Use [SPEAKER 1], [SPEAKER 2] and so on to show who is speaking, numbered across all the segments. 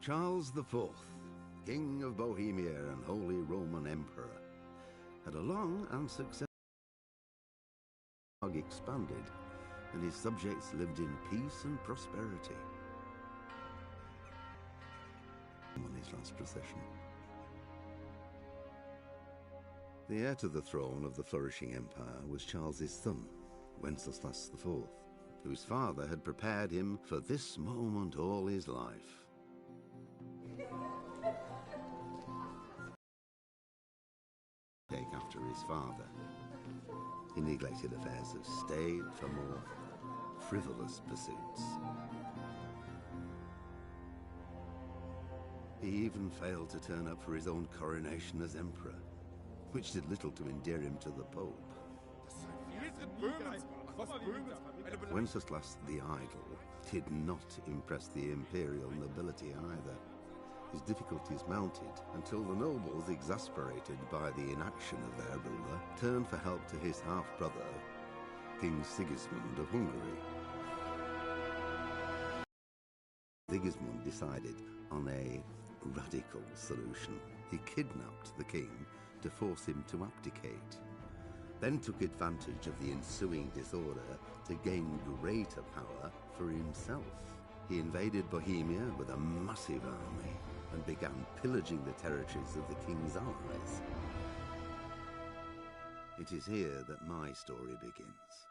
[SPEAKER 1] Charles IV, King of Bohemia and Holy Roman Emperor, had a long and successful expanded, and his subjects lived in peace and prosperity. On his last procession. The heir to the throne of the flourishing empire was Charles's son, Wenceslas IV, whose father had prepared him for this moment all his life. Take after his father, he neglected affairs of state for more frivolous pursuits. He even failed to turn up for his own coronation as emperor, which did little to endear him to the Pope. Wenceslas the Idle did not impress the imperial nobility either. His difficulties mounted until the nobles, exasperated by the inaction of their ruler, turned for help to his half-brother, King Sigismund of Hungary. Sigismund decided on a radical solution. He kidnapped the king to force him to abdicate, then took advantage of the ensuing disorder to gain greater power for himself. He invaded Bohemia with a massive army and began pillaging the territories of the king's allies. It is here that my story begins.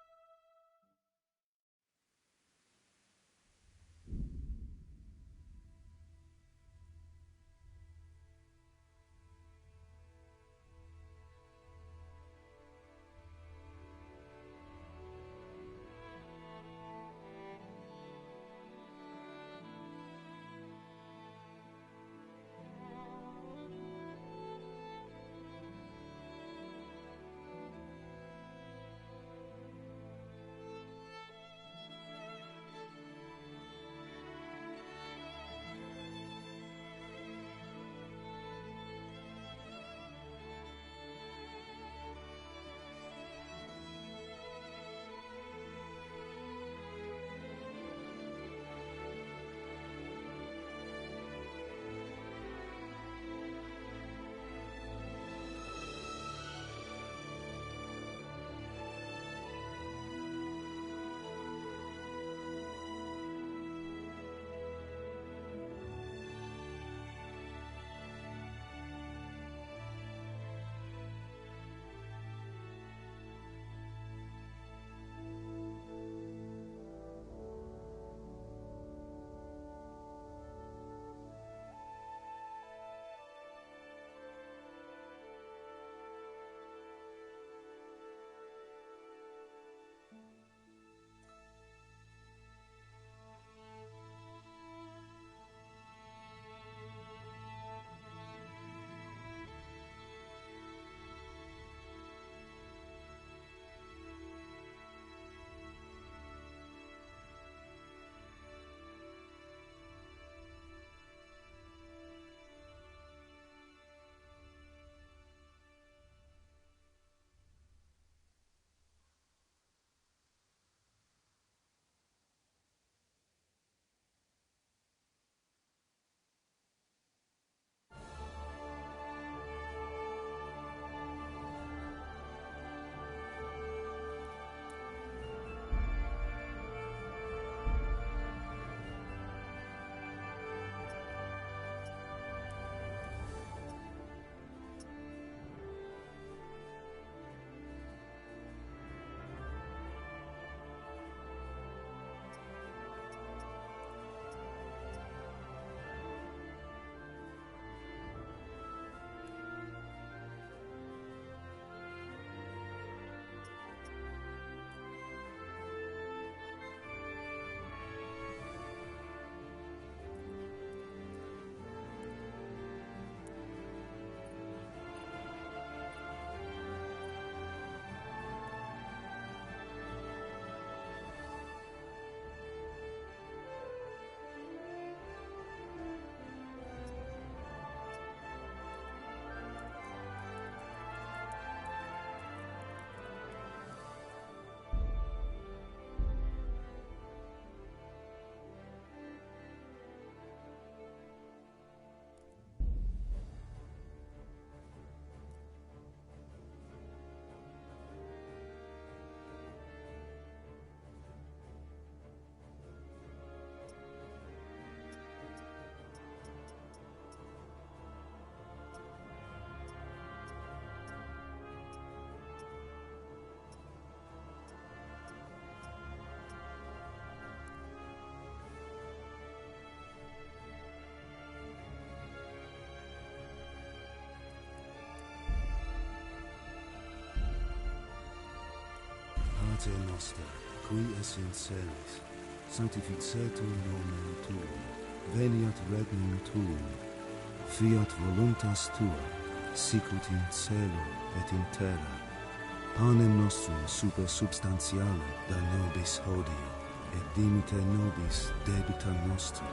[SPEAKER 2] Pater noster, qui es in celis, sanctificetur nomen tuum, veniat regnum tuum, fiat voluntas tua, sicut in cielo et in terra. Panem nostrum super substantiale da nobis hodie, et dimite nobis debita nostra.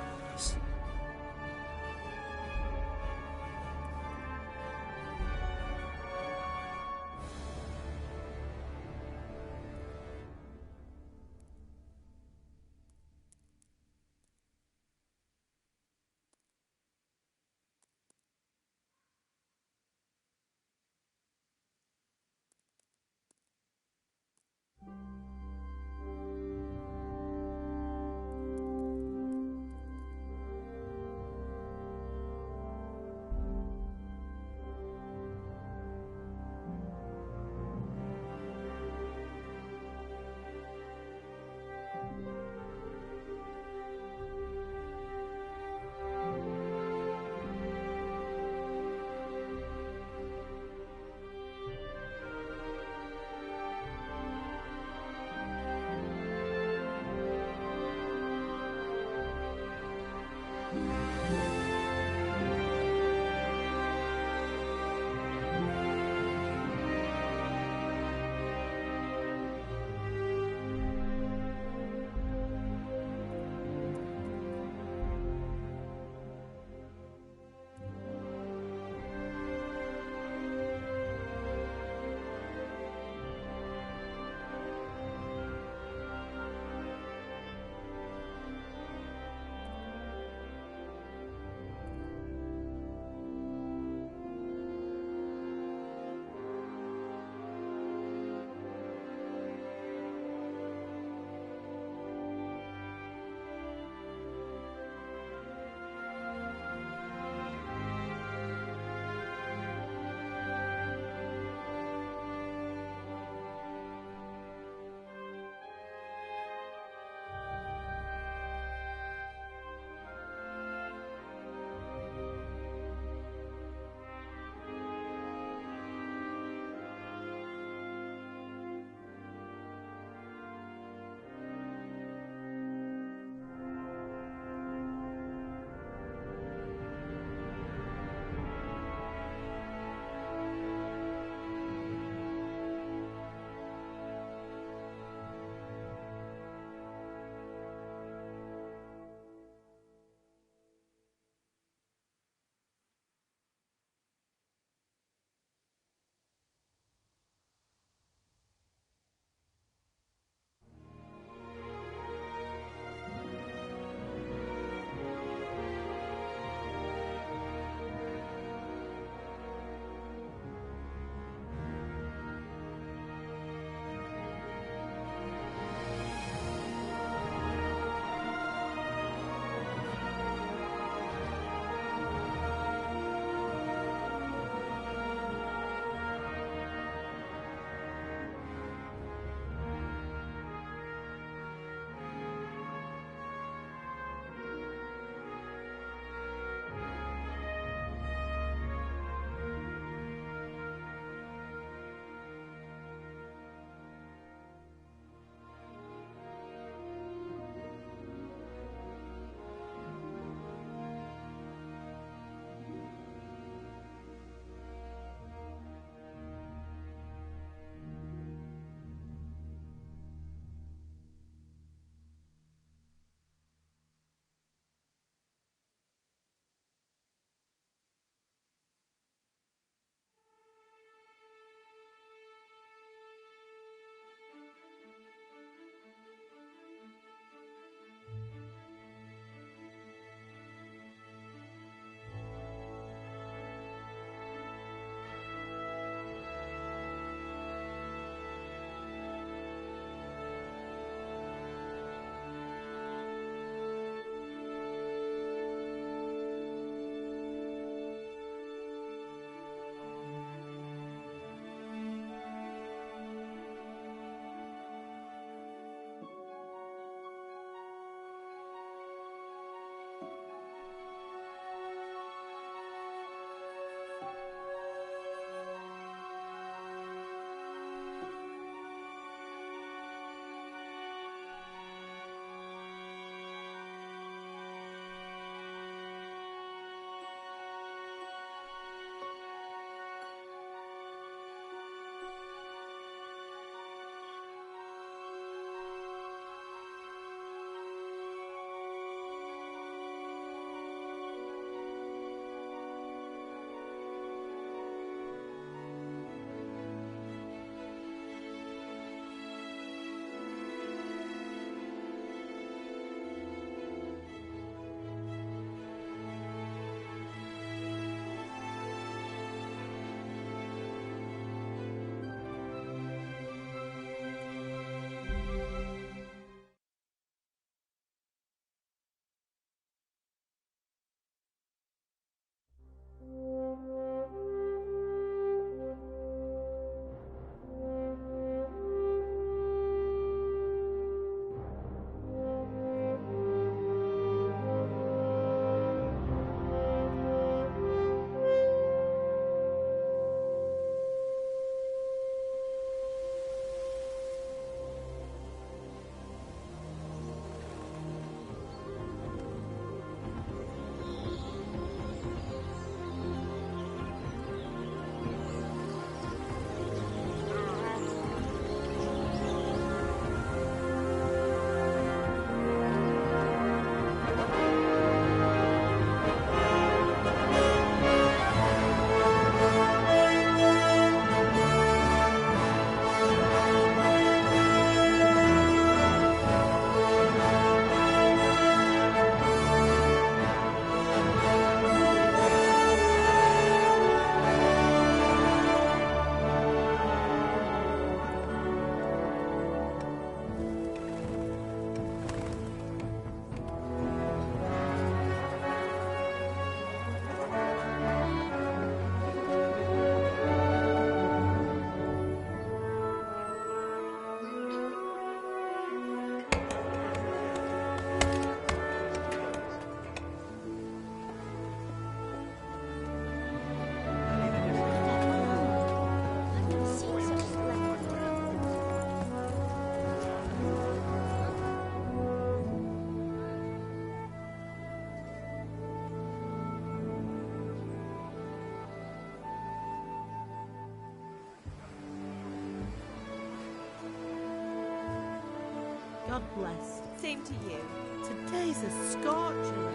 [SPEAKER 3] God bless.
[SPEAKER 4] Same to you.
[SPEAKER 3] Today's a scorcher.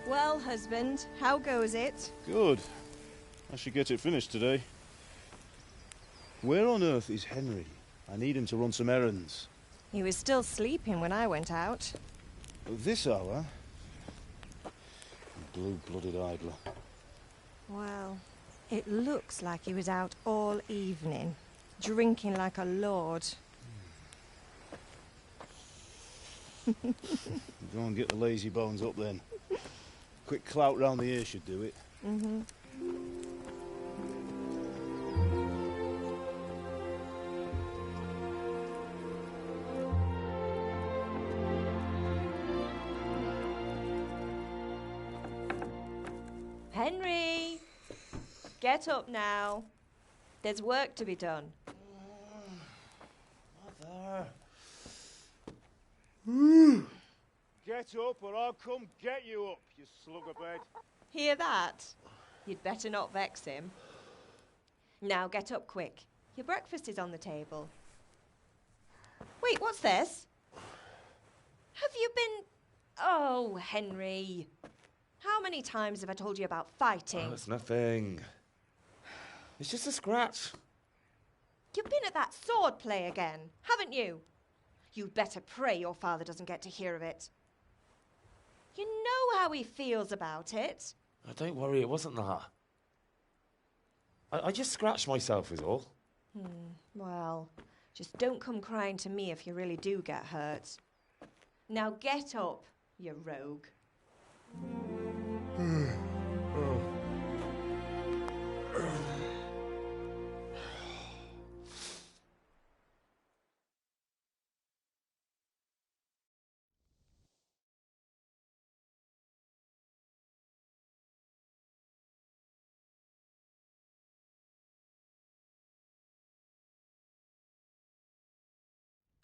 [SPEAKER 4] Well, husband, how goes it?
[SPEAKER 5] Good. I should get it finished today. Where on earth is Henry? I need him to run some errands.
[SPEAKER 4] He was still sleeping when I went out.
[SPEAKER 5] At this hour? Blue-blooded idler.
[SPEAKER 4] Well, it looks like he was out all evening, drinking like a lord.
[SPEAKER 5] Go and get the lazy bones up then. Quick clout round the ear should do it.
[SPEAKER 4] Mm-hmm. Henry! Get up now. There's work to be done.
[SPEAKER 5] Mother. Get up or I'll come get you up, you slugabed.
[SPEAKER 4] Hear that? You'd better not vex him. Now get up quick. Your breakfast is on the table. Wait, what's this? Have you been... Oh, Henry. How many times have I told you about fighting?
[SPEAKER 6] Oh, it's nothing. It's just a scratch.
[SPEAKER 4] You've been at that sword play again, haven't you? You'd better pray your father doesn't get to hear of it. You know how he feels about it.
[SPEAKER 6] Oh, don't worry, it wasn't that. I just scratched myself is all.
[SPEAKER 4] Well, just don't come crying to me if you really do get hurt. Now get up, you rogue.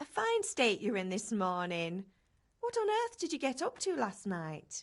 [SPEAKER 4] A fine state you're in this morning. What on earth did you get up to last night?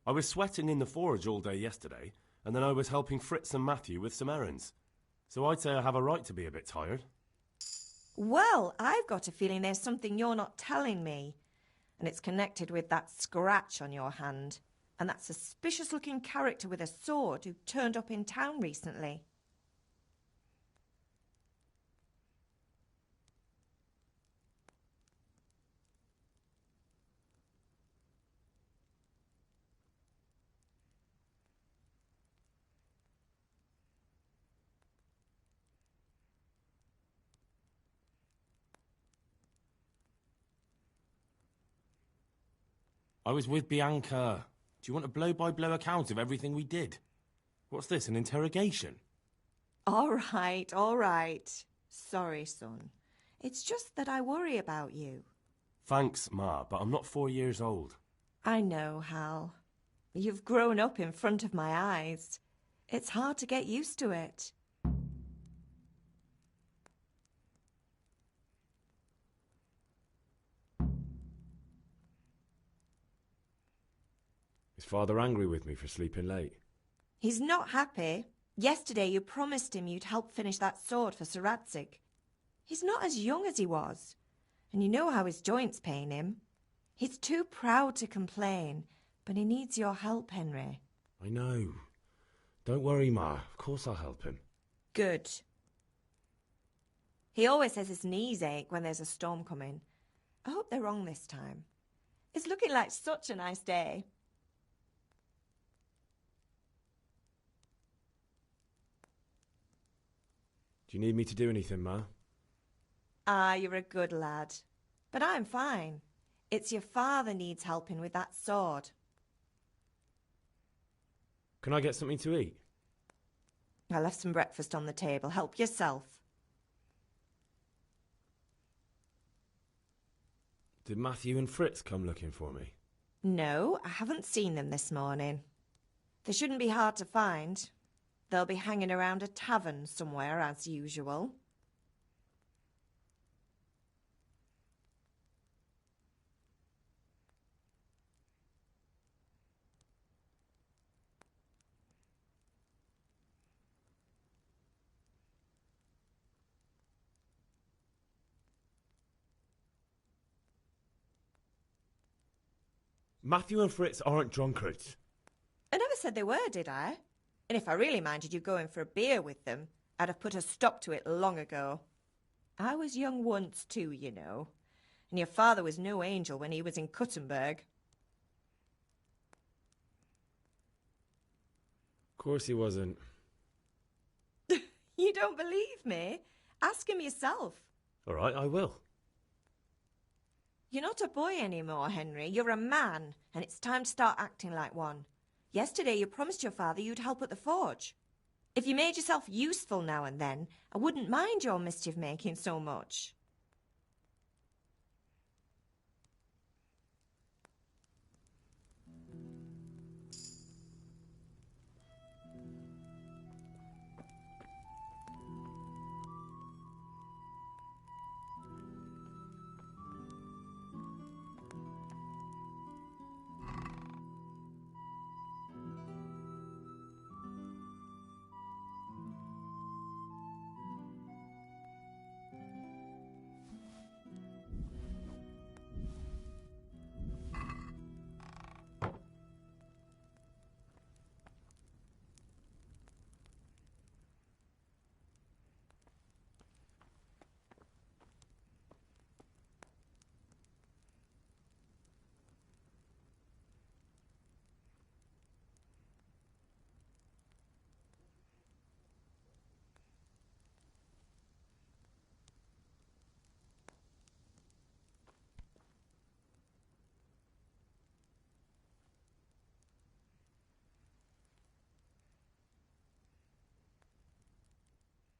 [SPEAKER 7] I was sweating in the forge all day yesterday, and then I was helping Fritz and Matthew with some errands. So I'd say I have a right to be a bit tired.
[SPEAKER 4] Well, I've got a feeling there's something you're not telling me. And it's connected with that scratch on your hand. And that suspicious-looking character with a sword who turned up in town recently.
[SPEAKER 7] I was with Bianca. Do you want a blow-by-blow account of everything we did? What's this, an interrogation?
[SPEAKER 4] All right. Sorry, son. It's just that I worry about you.
[SPEAKER 7] Thanks, Ma, but I'm not 4 years old.
[SPEAKER 4] I know, Hal. You've grown up in front of my eyes. It's hard to get used to it.
[SPEAKER 7] Is Father angry with me for sleeping late?
[SPEAKER 4] He's not happy. Yesterday you promised him you'd help finish that sword for Sir Radzig. He's not as young as he was, and you know how his joints pain him. He's too proud to complain, but he needs your help, Henry.
[SPEAKER 7] I know. Don't worry, Ma. Of course I'll help him.
[SPEAKER 4] Good. He always says his knees ache when there's a storm coming. I hope they're wrong this time. It's looking like such a nice day.
[SPEAKER 7] Do you need me to do anything, Ma?
[SPEAKER 4] Ah, you're a good lad. But I'm fine. It's your father needs helping with that sword.
[SPEAKER 7] Can I get something to eat?
[SPEAKER 4] I left some breakfast on the table. Help yourself.
[SPEAKER 7] Did Matthew and Fritz come looking for me?
[SPEAKER 4] No, I haven't seen them this morning. They shouldn't be hard to find. They'll be hanging around a tavern somewhere, as usual.
[SPEAKER 7] Matthew and Fritz aren't drunkards.
[SPEAKER 4] I never said they were, did I? And if I really minded you going for a beer with them, I'd have put a stop to it long ago. I was young once too, you know. And your father was no angel when he was in Cuttenberg.
[SPEAKER 7] Of course he wasn't.
[SPEAKER 4] You don't believe me? Ask him yourself.
[SPEAKER 7] All right, I will.
[SPEAKER 4] You're not a boy anymore, Henry. You're a man, and it's time to start acting like one. Yesterday you promised your father you'd help at the forge. If you made yourself useful now and then, I wouldn't mind your mischief-making so much.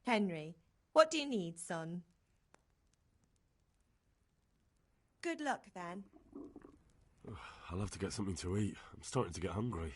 [SPEAKER 4] Henry, what do you need, son? Good luck, then.
[SPEAKER 7] I'll have to get something to eat. I'm starting to get hungry.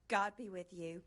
[SPEAKER 4] God be with you.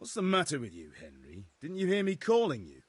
[SPEAKER 5] What's the matter with you, Henry? Didn't you hear me calling you?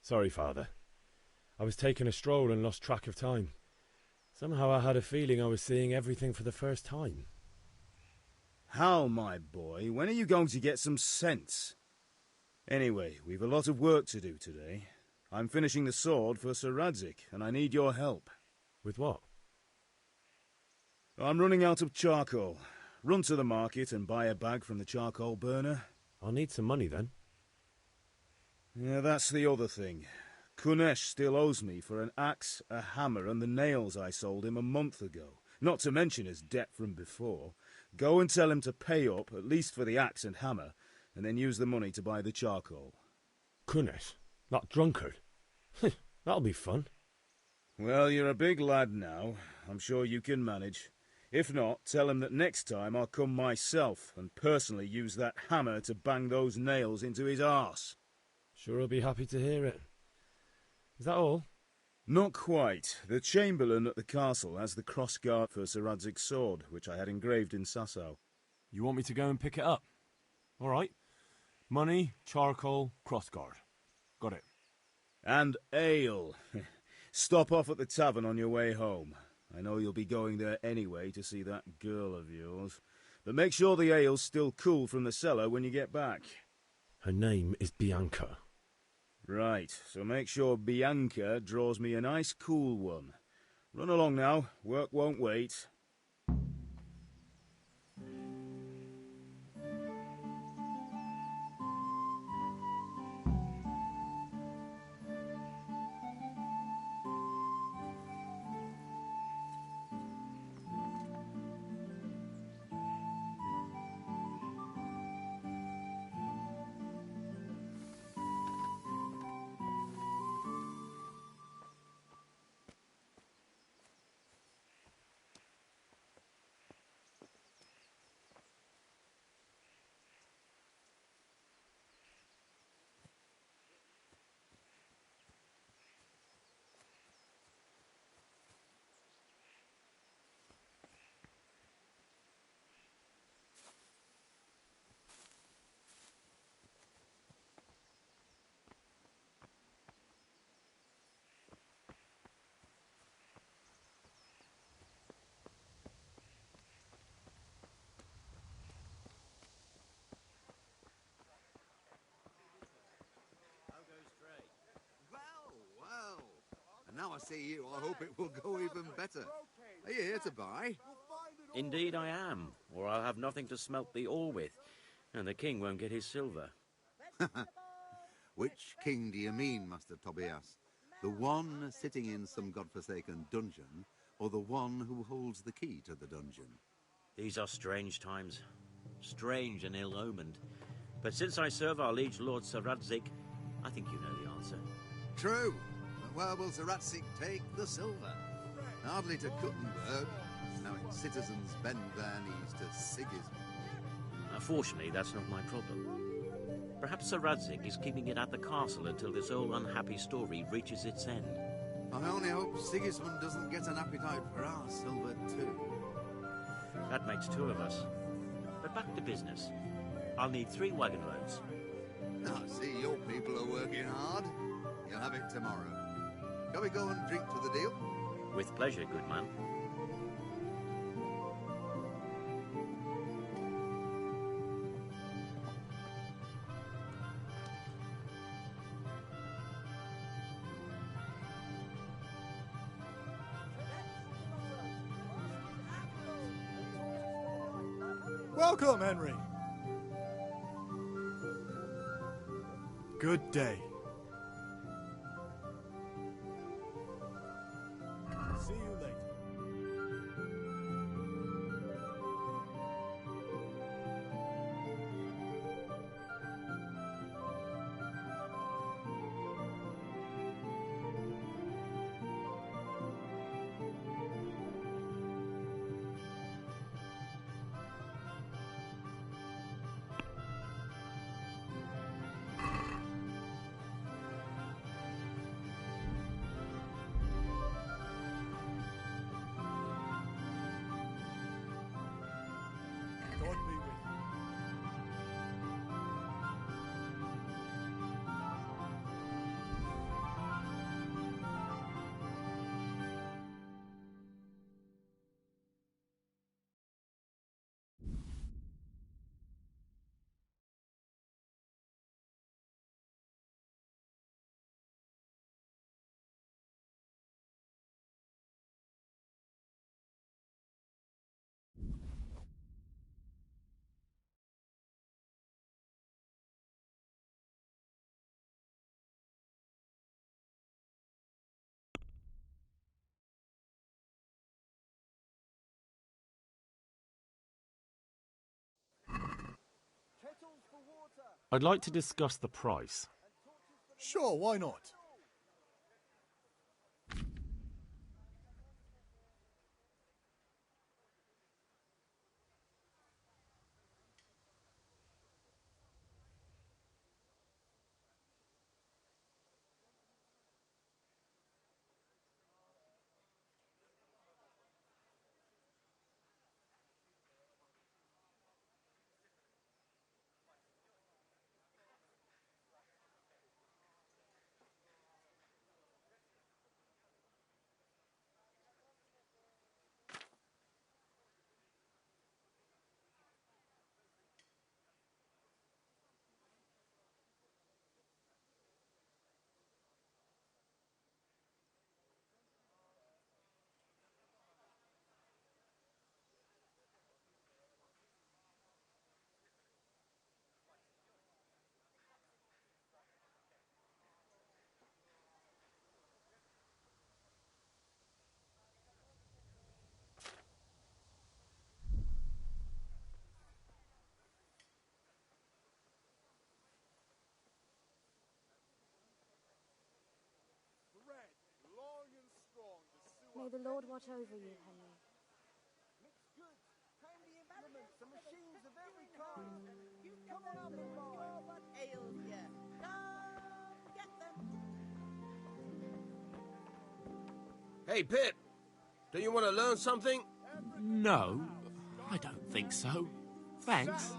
[SPEAKER 7] Sorry, Father. I was taking a stroll and lost track of time. Somehow I had a feeling I was seeing everything for the first time.
[SPEAKER 5] Hal, my boy, when are you going to get some sense? Anyway, we've a lot of work to do today. I'm finishing the sword for Sir Radzig, and I need your help.
[SPEAKER 7] With what?
[SPEAKER 5] I'm running out of charcoal. Run to the market and buy a bag from the charcoal burner.
[SPEAKER 7] I'll need some money then.
[SPEAKER 5] Yeah, that's the other thing. Kunesh still owes me for an axe, a hammer, and the nails I sold him a month ago. Not to mention his debt from before. Go and tell him to pay up, at least for the axe and hammer, and then use the money to buy the charcoal.
[SPEAKER 7] Kunesh? That drunkard? That'll be fun.
[SPEAKER 5] Well, you're a big lad now. I'm sure you can manage. If not, tell him that next time I'll come myself and personally use that hammer to bang those nails into his arse.
[SPEAKER 7] Sure I'll be happy to hear it. Is that all?
[SPEAKER 5] Not quite. The Chamberlain at the castle has the crossguard for Sir Radzig's sword, which I had engraved in Sasau.
[SPEAKER 7] You want me to go and pick it up? All right. Money, charcoal, crossguard. Got it.
[SPEAKER 5] And ale. Stop off at the tavern on your way home. I know you'll be going there anyway to see that girl of yours. But make sure the ale's still cool from the cellar when you get back.
[SPEAKER 7] Her name is Bianca.
[SPEAKER 5] Right, so make sure Bianca draws me a nice cool one. Run along now, work won't wait.
[SPEAKER 1] Well. And now I see you, I hope it will go even better. Are you here to buy?
[SPEAKER 8] Indeed I am, or I'll have nothing to smelt the ore with, and the king won't get his silver.
[SPEAKER 1] Which king do you mean, Master Tobias? The one sitting in some godforsaken dungeon, or the one who holds the key to the dungeon?
[SPEAKER 8] These are strange times, strange and ill-omened. But since I serve our liege lord Sir Radzig, I think you know the answer.
[SPEAKER 1] True. But where will Sir Radzig take the silver? Hardly to Kuttenberg. Now citizens bend their knees to Sigismund.
[SPEAKER 8] Fortunately, that's not my problem. Perhaps Sir Radzig is keeping it at the castle until this old unhappy story reaches its end.
[SPEAKER 1] I only hope Sigismund doesn't get an appetite for our silver too.
[SPEAKER 8] That makes two of us. But back to business. I'll need 3 wagon loads.
[SPEAKER 1] I see your people are working hard. You'll have it tomorrow. Shall we go and drink to the deal?
[SPEAKER 8] With pleasure, good man.
[SPEAKER 9] Welcome, Henry. Good day. See you later.
[SPEAKER 7] I'd like to discuss the price.
[SPEAKER 9] Sure, why not?
[SPEAKER 10] May the Lord watch over you, Henry.
[SPEAKER 11] Mixed goods, handy implements, and machines of every kind. You come on up and buy. Oh, what ails you? Come get them.
[SPEAKER 6] Hey, Pip. Do you want to learn something?
[SPEAKER 12] No, I don't think so. Thanks.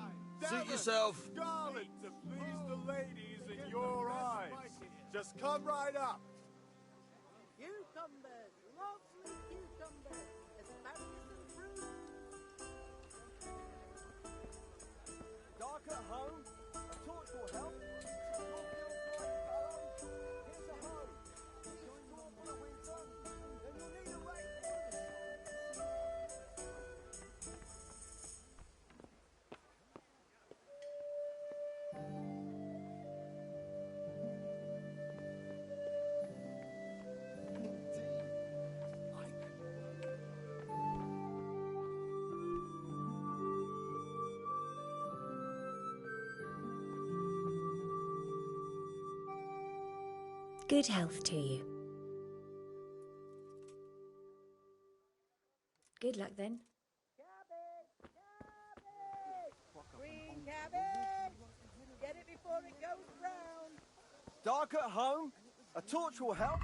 [SPEAKER 6] Suit yourself.
[SPEAKER 9] Scarlet to please the ladies in your eyes. Just come right up.
[SPEAKER 11] Cucumbers, lovely cucumbers, asparagus and fruit. Dark at home, a torch will help. Here's a hoe. Join the for the winter, then you'll need a rake.
[SPEAKER 13] Good health to you. Good luck then.
[SPEAKER 11] Cabbage! Cabbage! Green cabbage! Get it before it goes brown. Dark at home, a torch will help.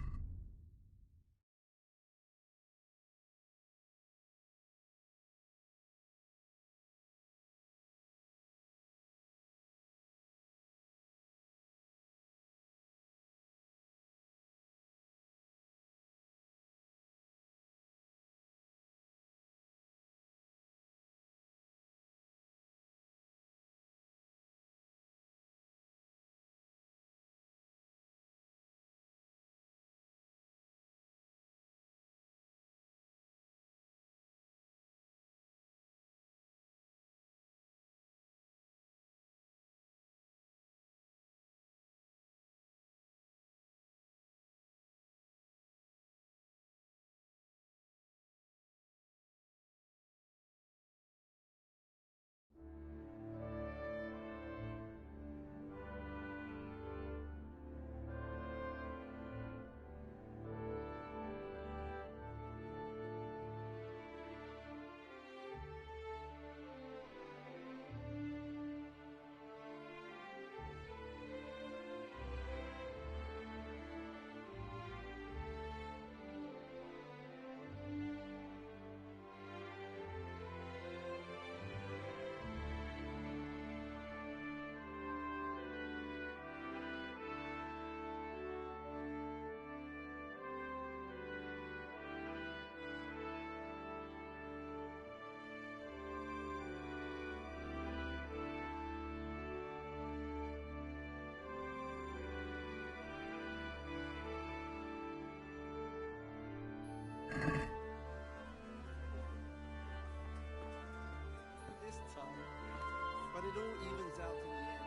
[SPEAKER 14] But it all evens out in the end.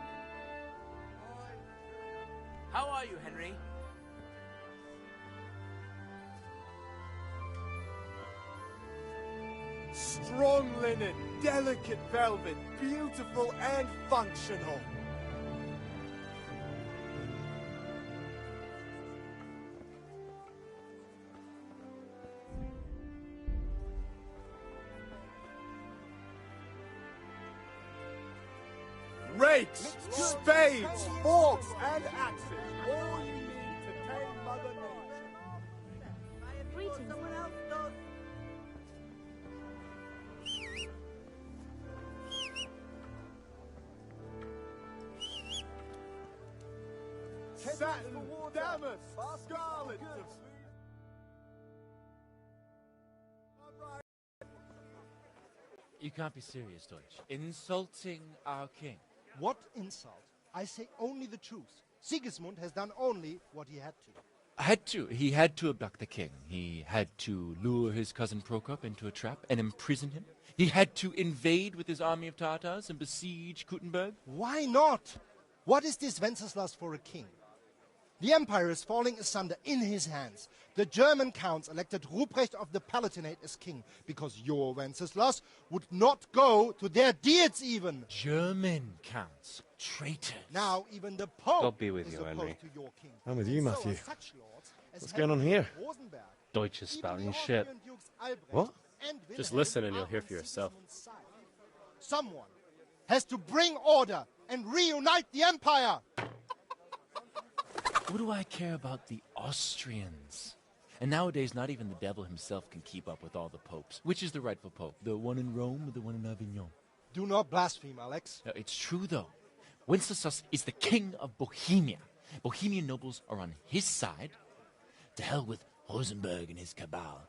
[SPEAKER 12] How are you, Henry?
[SPEAKER 9] Strong linen, delicate velvet, beautiful and functional. rakes, spades, forks, and axes. All you need to tame Mother Nature.
[SPEAKER 10] Greetings.
[SPEAKER 11] Someone else does.
[SPEAKER 9] Satin, damask, scarlet,
[SPEAKER 15] You can't be serious, Deutsch. Insulting our king.
[SPEAKER 16] What insult? I say only the truth. Sigismund has done only what he had to.
[SPEAKER 15] He had to abduct the king. He had to lure his cousin Prokop into a trap and imprison him. He had to invade with his army of Tatars and besiege Kuttenberg.
[SPEAKER 16] Why not? What is this Wenceslas for a king? The empire is falling asunder in his hands. The German counts elected Ruprecht of the Palatinate as king because your Wenceslas would not go to their deeds even.
[SPEAKER 15] German counts. Traitors.
[SPEAKER 16] Now even the Pope
[SPEAKER 17] God be with
[SPEAKER 16] is
[SPEAKER 17] you,
[SPEAKER 16] opposed
[SPEAKER 17] Henry.
[SPEAKER 16] to your king.
[SPEAKER 17] I'm with you,
[SPEAKER 16] So are
[SPEAKER 17] Matthew.
[SPEAKER 16] such lords as
[SPEAKER 17] What's going on here?
[SPEAKER 16] Rosenberg.
[SPEAKER 17] Deutsch is spouting
[SPEAKER 16] Even the
[SPEAKER 17] shit.
[SPEAKER 16] Austrian Dukes Albrecht
[SPEAKER 17] What?
[SPEAKER 16] and
[SPEAKER 17] Just
[SPEAKER 16] Wilhelm
[SPEAKER 17] listen and you'll
[SPEAKER 16] are
[SPEAKER 17] hear
[SPEAKER 16] on
[SPEAKER 17] for yourself.
[SPEAKER 16] Sigismund's side. Someone has to bring order and reunite the empire.
[SPEAKER 15] What do I care about the Austrians? And nowadays, not even the devil himself can keep up with all the popes. Which is the rightful pope? The one in Rome or the one in Avignon?
[SPEAKER 16] Do not blaspheme, Alex.
[SPEAKER 15] No, it's true, though. Wenceslas is the king of Bohemia. Bohemian nobles are on his side. To hell with Rosenberg and his cabal.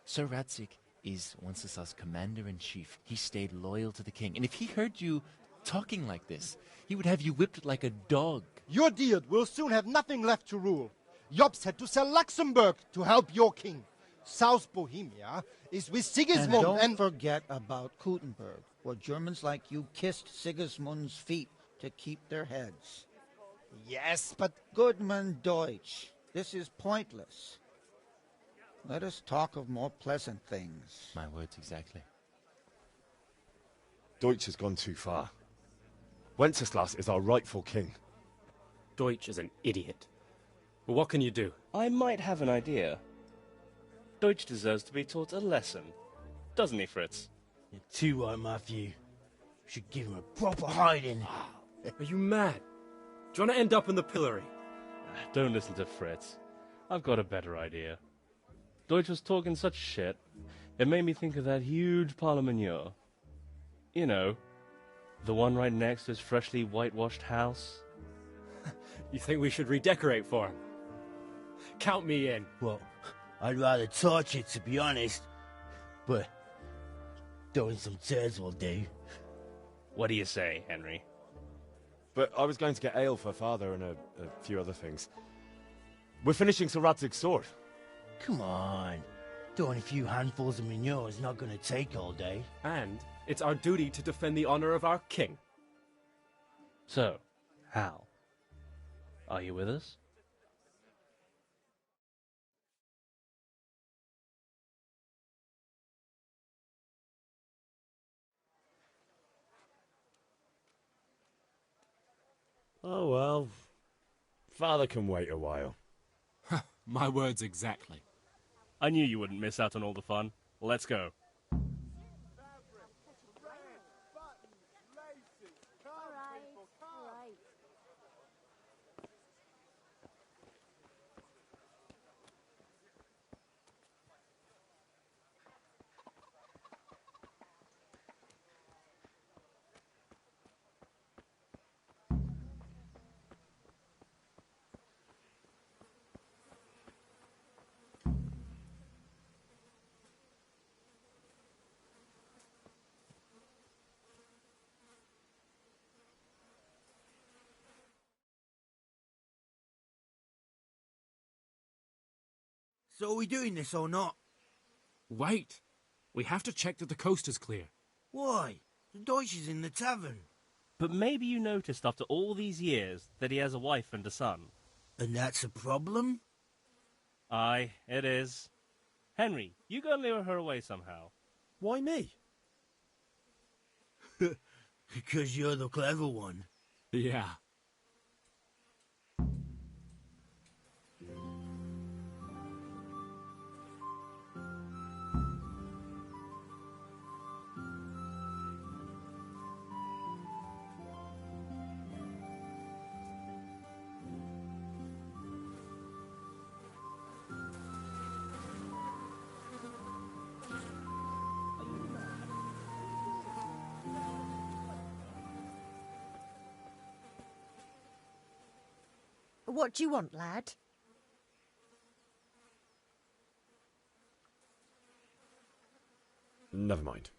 [SPEAKER 15] Sir Radzik is Wenceslas' commander-in-chief. He stayed loyal to the king. And if he heard you talking like this, he would have you whipped like a dog.
[SPEAKER 16] Your Diet will soon have nothing left to rule. Jobst had to sell Luxembourg to help your king. South Bohemia is with Sigismund
[SPEAKER 18] and don't forget about Kuttenberg, where Germans like you kissed Sigismund's feet to keep their heads.
[SPEAKER 16] Yes, but...
[SPEAKER 18] Goodman Deutsch, this is pointless. Let us talk of more pleasant things.
[SPEAKER 15] My words exactly.
[SPEAKER 7] Deutsch has gone too far. Wenceslas is our rightful king.
[SPEAKER 17] Deutsch is an idiot. But what can you do? I might have an idea. Deutsch deserves to be taught a lesson. Doesn't he, Fritz?
[SPEAKER 19] You're too right, Matthew. Should give him a proper hiding.
[SPEAKER 17] Are you mad? Do you want to end up in the pillory? Don't listen to Fritz. I've got a better idea. Deutsch was talking such shit, it made me think of that huge parliament. You know, the one right next to his freshly whitewashed house.
[SPEAKER 19] You think we should redecorate for him? Count me in.
[SPEAKER 20] Well, I'd rather torch it, to be honest. But throwing some turds will do.
[SPEAKER 17] What do you say, Henry?
[SPEAKER 7] But I was going to get ale for father and a few other things. We're finishing Sir Radzig's sword.
[SPEAKER 20] Come on. Throwing a few handfuls of manure is not going to take all day.
[SPEAKER 19] And it's our duty to defend the honor of our king.
[SPEAKER 17] So, Hal, are you with us?
[SPEAKER 7] Oh well, father can wait a while.
[SPEAKER 12] My words exactly.
[SPEAKER 17] I knew you wouldn't miss out on all the fun. Let's go.
[SPEAKER 20] So are we doing this or not?
[SPEAKER 12] Wait. We have to check that the coast is clear.
[SPEAKER 20] Why? The Deutsch is in the tavern.
[SPEAKER 17] But maybe you noticed after all these years that he has a wife and a son.
[SPEAKER 20] And that's a problem?
[SPEAKER 17] Aye, it is. Henry, you go and lure her away somehow.
[SPEAKER 19] Why me?
[SPEAKER 20] Because you're the clever one.
[SPEAKER 12] Yeah.
[SPEAKER 3] What do you want, lad?
[SPEAKER 7] Never mind.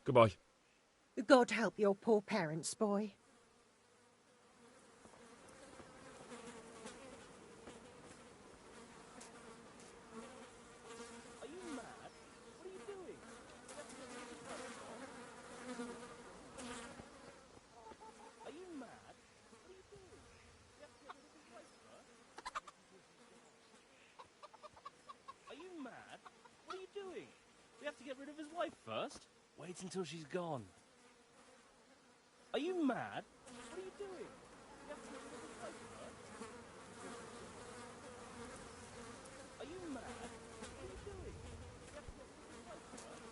[SPEAKER 7] Goodbye.
[SPEAKER 3] God help your poor parents, boy.
[SPEAKER 19] Are you mad? What are you doing? Are you mad? What are you doing? You have to get rid of his wife first. Are you mad? What are you doing? We have to get rid of his wife first. Wait until she's gone. Are you mad? What are you doing? We have to get rid of his wife first. Are you mad? What are you doing? We have to get rid of his wife first.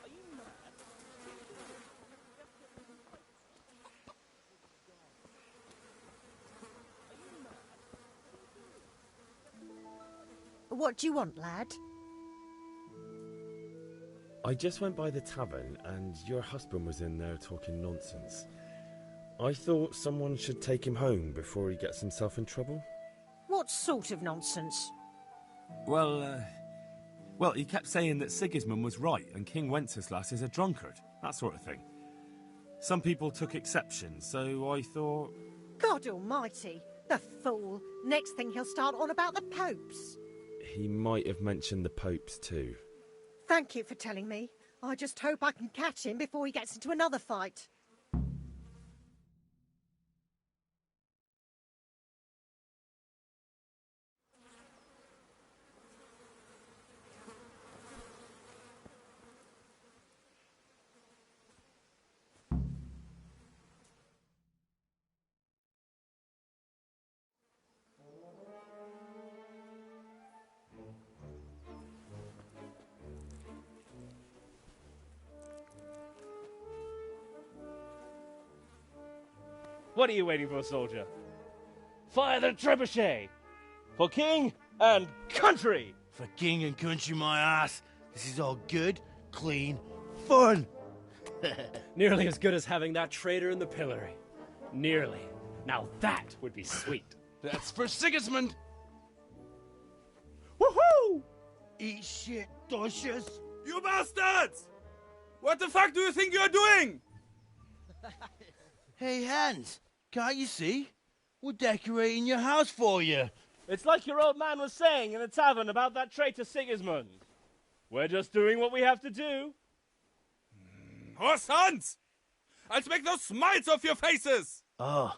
[SPEAKER 19] Are you mad? What are you doing? We have to get rid of his wife first. Are you mad?
[SPEAKER 3] What do you want, lad?
[SPEAKER 7] I just went by the tavern and your husband was in there talking nonsense. I thought someone should take him home before he gets himself in trouble.
[SPEAKER 3] What sort of nonsense?
[SPEAKER 7] Well, he kept saying that Sigismund was right and King Wenceslas is a drunkard, that sort of thing. Some people took exception, so I thought...
[SPEAKER 3] God almighty, the fool. Next thing he'll start on about the popes.
[SPEAKER 7] He might have mentioned the popes too.
[SPEAKER 3] Thank you for telling me. I just hope I can catch him before he gets into another fight.
[SPEAKER 19] What are you waiting for, soldier? Fire the trebuchet! For king and country!
[SPEAKER 20] For king and country, my ass. This is all good, clean, fun.
[SPEAKER 19] Nearly as good as having that traitor in the pillory. Nearly. Now that would be sweet.
[SPEAKER 12] That's for Sigismund!
[SPEAKER 20] Woohoo! Eat shit, doshes.
[SPEAKER 9] You bastards! What the fuck do you think you're doing?
[SPEAKER 20] Hey, Hans, can't you see? We're decorating your house for you.
[SPEAKER 19] It's like your old man was saying in the tavern about that traitor Sigismund. We're just doing what we have to do.
[SPEAKER 9] Horse Hans! I'll make those smiles off your faces!
[SPEAKER 20] Oh,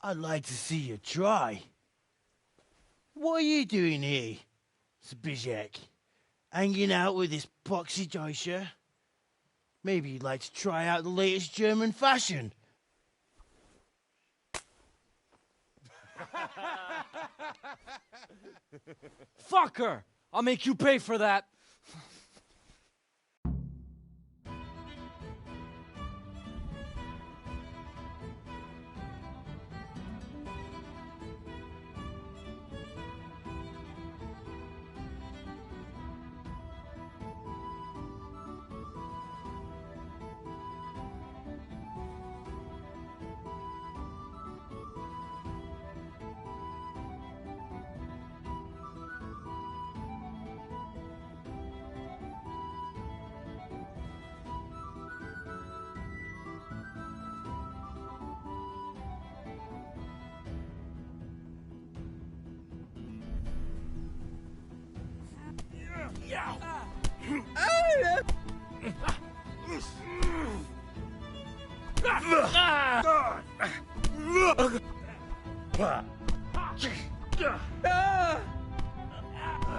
[SPEAKER 20] I'd like to see you try. What are you doing here, Zbyszek? Hanging out with this poxy Deutscher? Maybe you'd like to try out the latest German fashion.
[SPEAKER 6] Fuck her! I'll make you pay for that.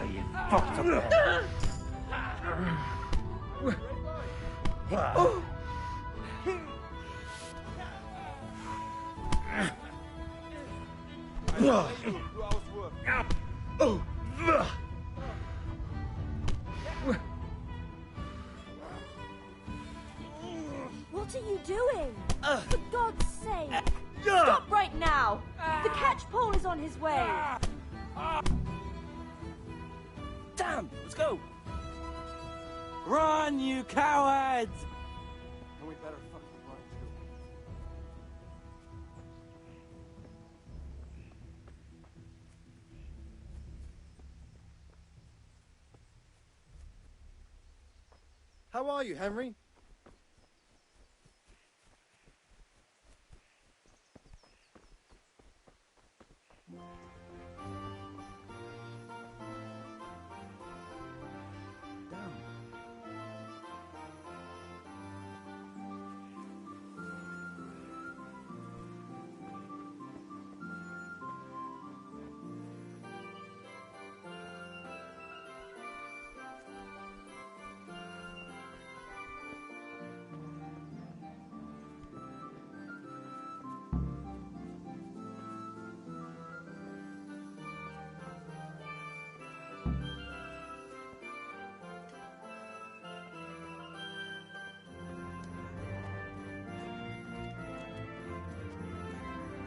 [SPEAKER 20] You fucked up.
[SPEAKER 10] What are you doing? For God's sake! Stop right now! The catch pole is on his way!
[SPEAKER 19] Damn! Let's go! Run, you cowards!
[SPEAKER 11] And we better fucking run
[SPEAKER 6] How are you, Henry?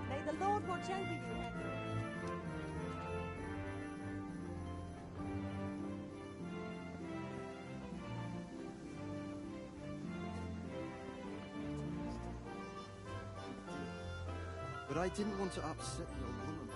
[SPEAKER 10] May the Lord watch over you, Henry.
[SPEAKER 14] But I didn't want to upset the old woman.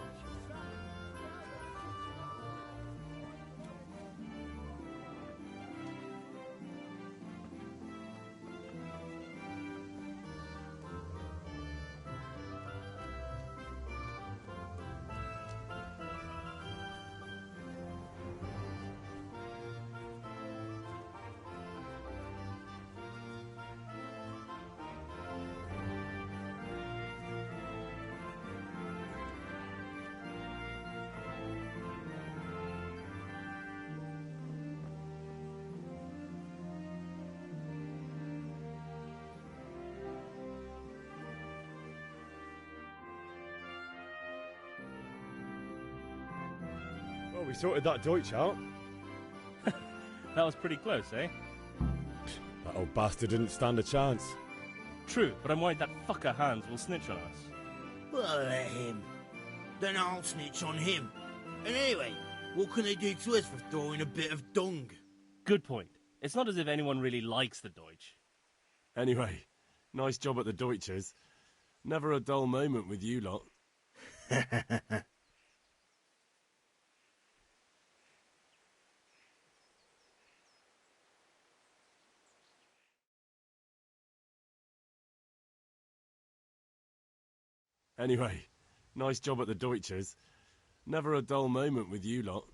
[SPEAKER 5] Well, we sorted that Deutsch out.
[SPEAKER 17] That was pretty close, eh?
[SPEAKER 5] That old bastard didn't stand a chance.
[SPEAKER 17] True, but I'm worried that fucker Hans will snitch on us.
[SPEAKER 20] Well, let him. Then I'll snitch on him. And anyway, what can they do to us for throwing a bit of dung?
[SPEAKER 17] Good point. It's not as if anyone really likes the Deutsch.
[SPEAKER 5] Anyway, nice job at the Deutschers. Never a dull moment with you lot. Anyway, nice job at the Deutschers. Never a dull moment with you lot.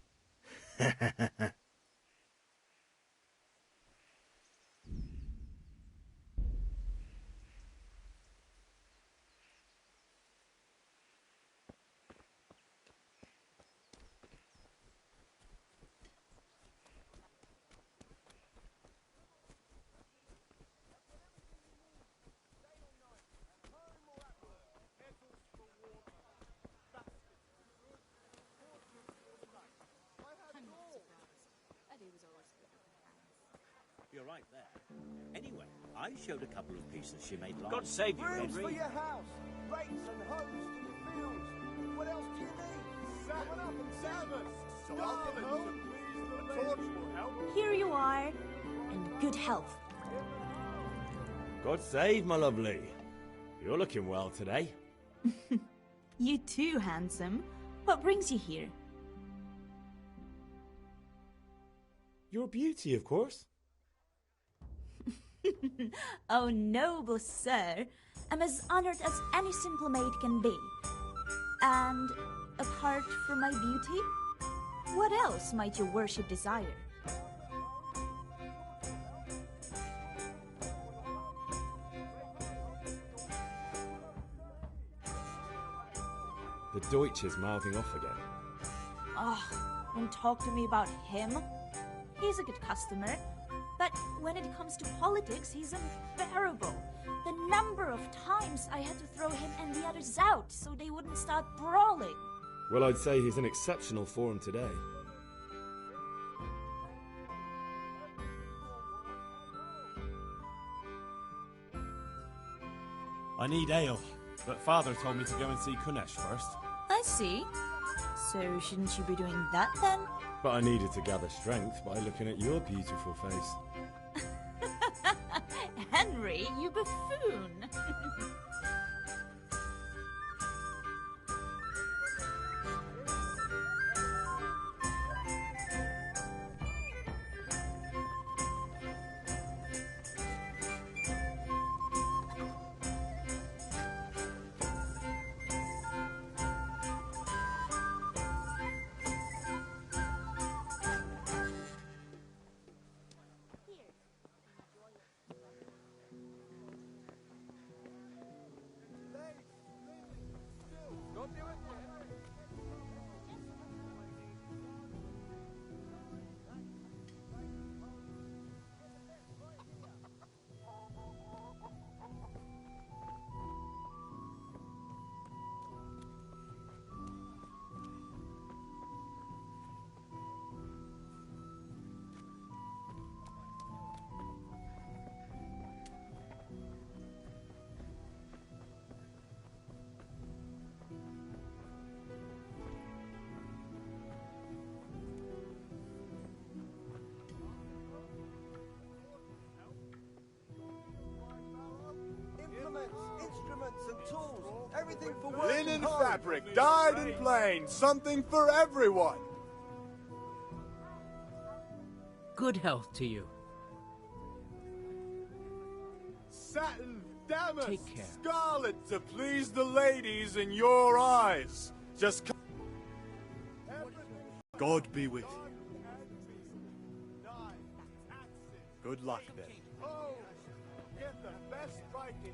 [SPEAKER 8] You're right there. Anyway, I showed a couple of pieces she made last.
[SPEAKER 11] God save you,
[SPEAKER 8] Henry.
[SPEAKER 11] for your house, rakes and hoes to your fields. What else do you need? Come on up and save us. Darling, to please the torch will help.
[SPEAKER 10] Here you are, in good health.
[SPEAKER 5] God save, my lovely. You're looking well today.
[SPEAKER 21] You too, handsome. What brings you here?
[SPEAKER 5] Your beauty, of course.
[SPEAKER 21] Oh, noble sir. I'm as honored as any simple maid can be. And apart from my beauty, what else might your worship desire?
[SPEAKER 5] The Deutsch is mouthing off again.
[SPEAKER 21] Oh, don't talk to me about him. He's a good customer. But when it comes to politics, he's unbearable. The number of times I had to throw him and the others out so they wouldn't start brawling.
[SPEAKER 5] Well, I'd say he's in exceptional form today.
[SPEAKER 7] I need ale, but Father told me to go and see Kunesh first.
[SPEAKER 21] I see. So shouldn't you be doing that then?
[SPEAKER 5] But I needed to gather strength by looking at your beautiful face.
[SPEAKER 21] Henry, you buffoon!
[SPEAKER 11] instruments and tools, everything for working
[SPEAKER 9] Linen
[SPEAKER 11] home.
[SPEAKER 9] fabric, dyed and plain, something for everyone.
[SPEAKER 12] Good health to you.
[SPEAKER 9] Satin, damask,
[SPEAKER 12] Take care.
[SPEAKER 9] scarlet to please the ladies in your eyes. Just come. God be with you. Good luck then.
[SPEAKER 11] Oh, get the best Viking.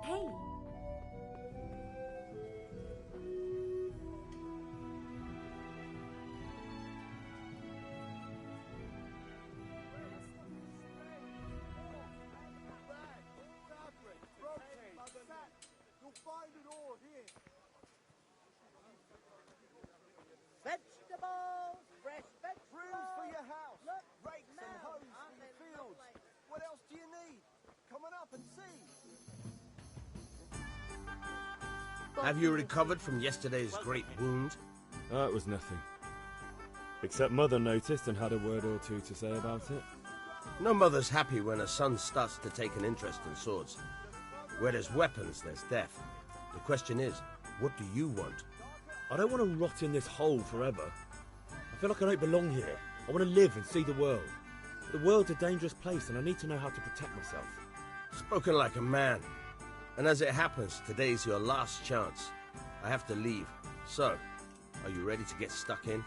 [SPEAKER 10] Hey,
[SPEAKER 11] You'll find it all here. Vegetables, fresh vegetables for your house. Look, rakes and hoes for your fields. What else do you need? Come on up and see.
[SPEAKER 6] Have you recovered from yesterday's great wound?
[SPEAKER 5] It was nothing. Except Mother noticed and had a word or two to say about it.
[SPEAKER 6] No mother's happy when a son starts to take an interest in swords. Where there's weapons, there's death. The question is, what do you want?
[SPEAKER 5] I don't want to rot in this hole forever. I feel like I don't belong here. I want to live and see the world. The world's a dangerous place and I need to know how to protect myself.
[SPEAKER 6] Spoken like a man. And as it happens, today's your last chance. I have to leave. So, are you ready to get stuck in?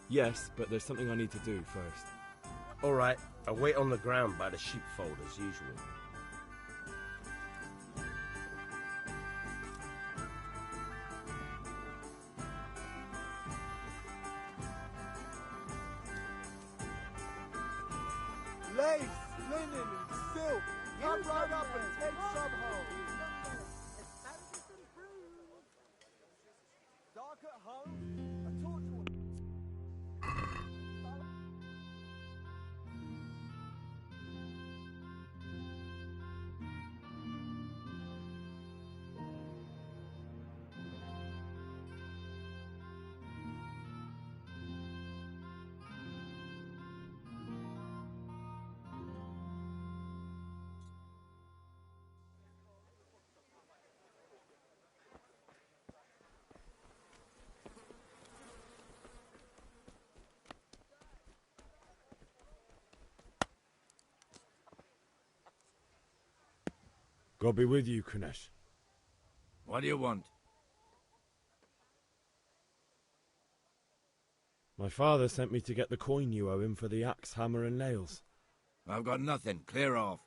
[SPEAKER 5] Yes, but there's something I need to do first.
[SPEAKER 6] All right, I'll wait on the ground by the sheepfold as usual.
[SPEAKER 9] Lace, linen, and silk. Come right up and take some home.
[SPEAKER 11] Dark at home, a torch will...
[SPEAKER 5] God be with you, Kunesh.
[SPEAKER 2] What do you want?
[SPEAKER 5] My father sent me to get the coin you owe him for the axe, hammer and nails.
[SPEAKER 2] I've got nothing. Clear off.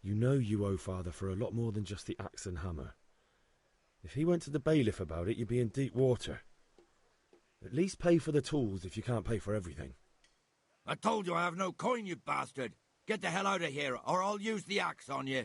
[SPEAKER 5] You know you owe father for a lot more than just the axe and hammer. If he went to the bailiff about it, you'd be in deep water. At least pay for the tools if you can't pay for everything.
[SPEAKER 2] I told you I have no coin, you bastard. Get the hell out of here, or I'll use the axe on you.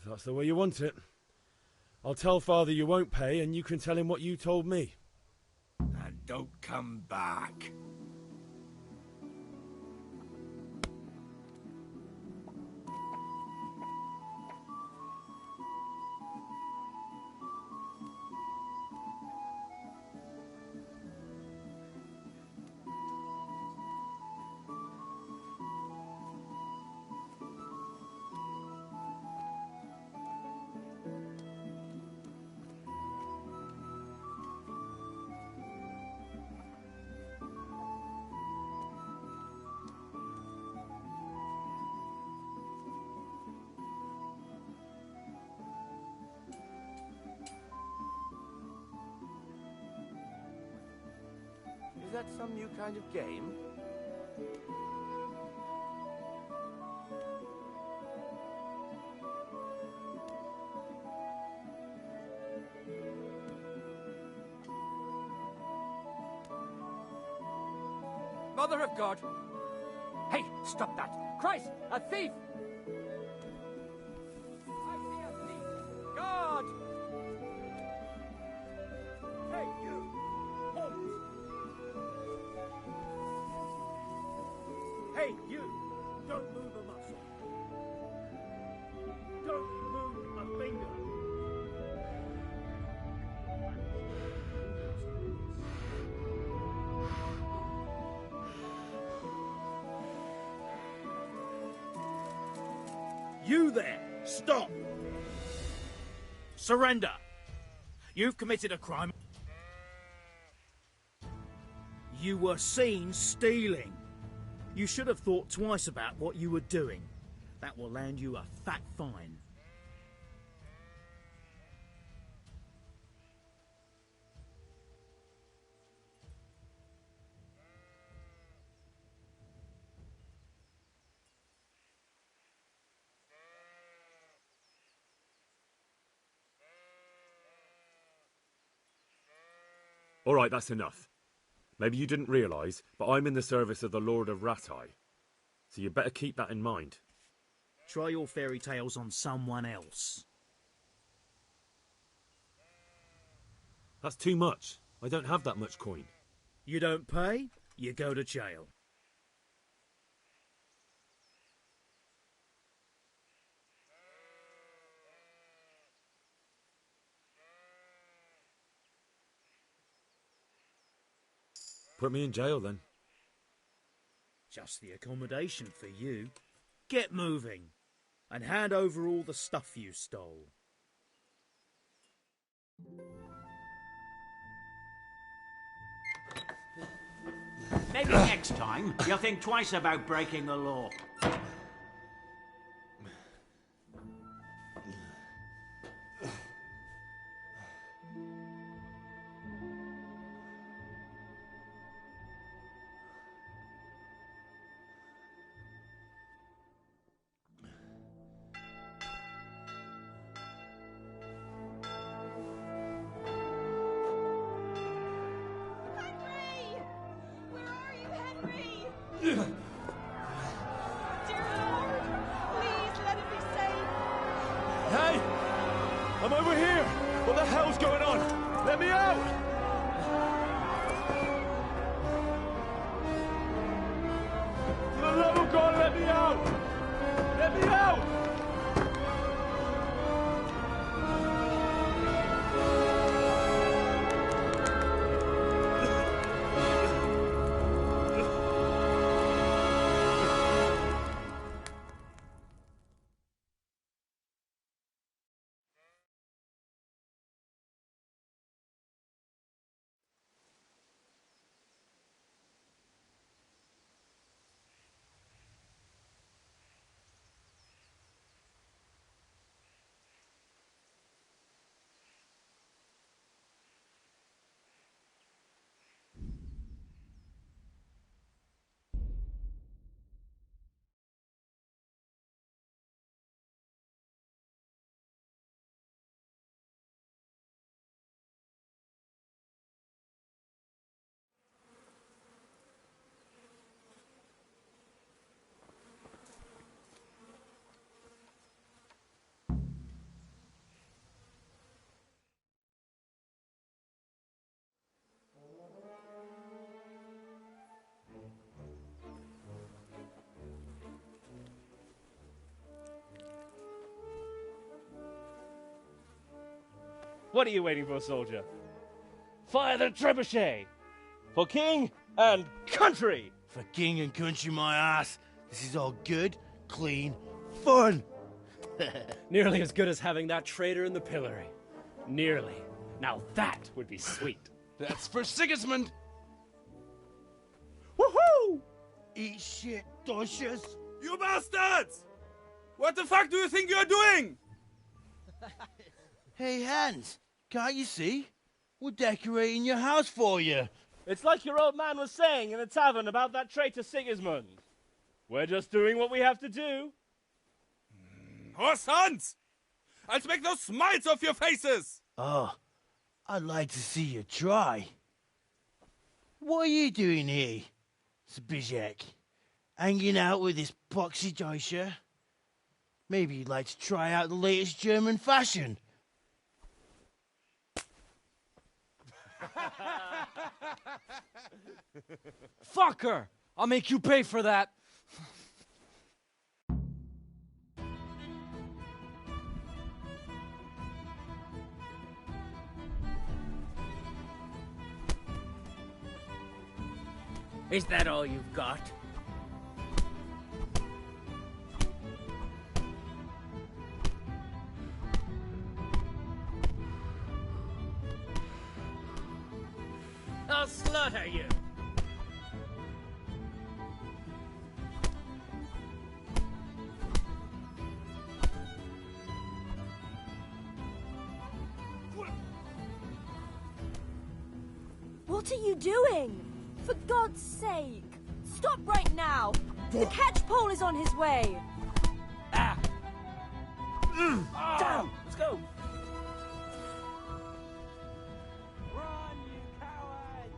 [SPEAKER 5] If that's the way you want it. I'll tell Father you won't pay, and you can tell him what you told me.
[SPEAKER 2] And don't come back.
[SPEAKER 6] Is that some new kind of game?
[SPEAKER 4] Mother of God! Hey, stop that! Christ, a thief! I see a thief! God! Hey, you! Halt! Hey, you! Don't move a muscle! Don't move a finger!
[SPEAKER 22] You there! Stop! Surrender! You've committed a crime. You were seen stealing. You should have thought twice about what you were doing. That will land you a fat fine.
[SPEAKER 7] All right, that's enough. Maybe you didn't realise, but I'm in the service of the Lord of Ratai. So you better keep that in mind.
[SPEAKER 22] Try your fairy tales on someone else.
[SPEAKER 7] That's too much. I don't have that much coin.
[SPEAKER 22] You don't pay, you go to jail.
[SPEAKER 7] Put me in jail then.
[SPEAKER 22] Just the accommodation for you. Get moving and hand over all the stuff you stole.
[SPEAKER 12] Maybe next time you'll think twice about breaking the law.
[SPEAKER 5] Hey! I'm over here! What the hell's going on? Let me out! For the love of God, let me out! Let me out!
[SPEAKER 17] What are you waiting for, soldier? Fire the trebuchet! For king and country!
[SPEAKER 20] For king and country, my ass. This is all good, clean, fun.
[SPEAKER 19] Nearly as good as having that traitor in the pillory. Nearly. Now that would be sweet.
[SPEAKER 20] That's for Sigismund.
[SPEAKER 22] Woohoo!
[SPEAKER 20] Eat shit, Doshes.
[SPEAKER 1] You bastards! What the fuck do you think you're doing?
[SPEAKER 20] Hey, Hans, can't you see? We're decorating your house for you.
[SPEAKER 17] It's like your old man was saying in the tavern about that traitor Sigismund. We're just doing what we have to do.
[SPEAKER 1] Horse Hans! I'll make those smiles off your faces!
[SPEAKER 20] Oh, I'd like to see you try. What are you doing here, Zbyszek? Hanging out with this poxy Deutscher? Maybe you'd like to try out the latest German fashion.
[SPEAKER 19] Fucker! I'll make you pay for that.
[SPEAKER 12] Is that all you've got? I'll slaughter you!
[SPEAKER 10] What are you doing? For God's sake! Stop right now! The catchpole is on his way!
[SPEAKER 12] Ah! Down! Let's go! Run, you coward!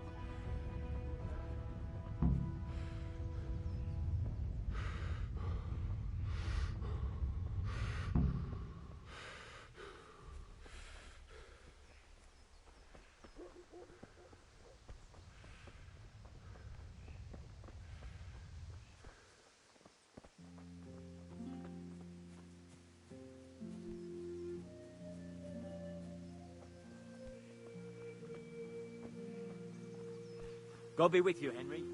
[SPEAKER 8] God be with you, Henry.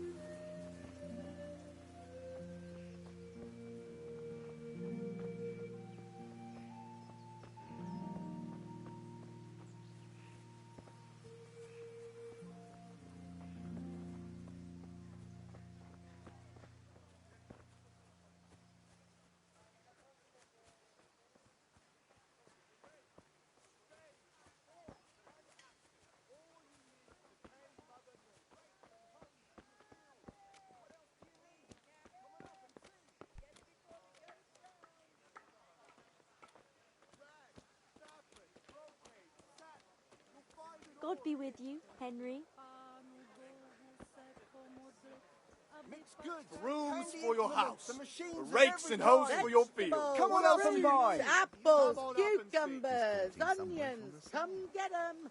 [SPEAKER 10] God be with you, Henry.
[SPEAKER 9] Mixed goods, brooms for your house, rakes and hoes for your field. Come on out and buy.
[SPEAKER 11] Apples, cucumbers, onions. Come get 'em.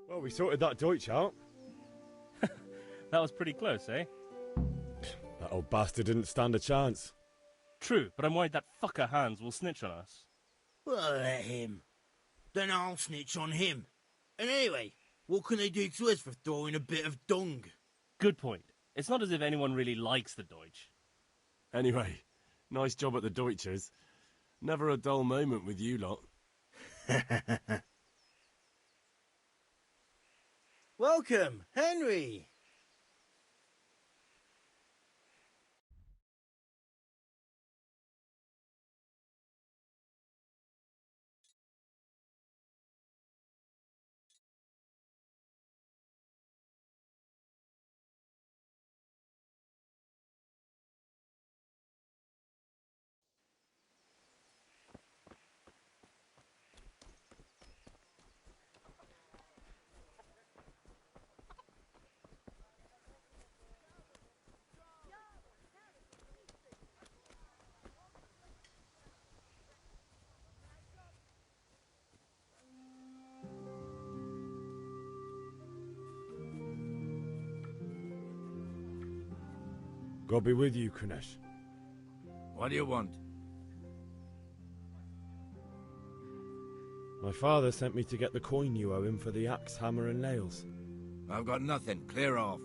[SPEAKER 5] Well, we sorted that Deutsch out.
[SPEAKER 17] That was pretty close, eh?
[SPEAKER 5] That old bastard didn't stand a chance.
[SPEAKER 17] True, but I'm worried that fucker Hans will snitch on us.
[SPEAKER 20] Well, let him. Then I'll snitch on him. And anyway, what can they do to us for throwing a bit of dung?
[SPEAKER 17] Good point. It's not as if anyone really likes the Deutsch.
[SPEAKER 5] Anyway, nice job at the Deutschers. Never a dull moment with you lot.
[SPEAKER 20] Welcome, Henry.
[SPEAKER 5] God be with you, Kunesh.
[SPEAKER 2] What do you want?
[SPEAKER 5] My father sent me to get the coin you owe him for the axe, hammer, and nails.
[SPEAKER 2] I've got nothing. Clear off.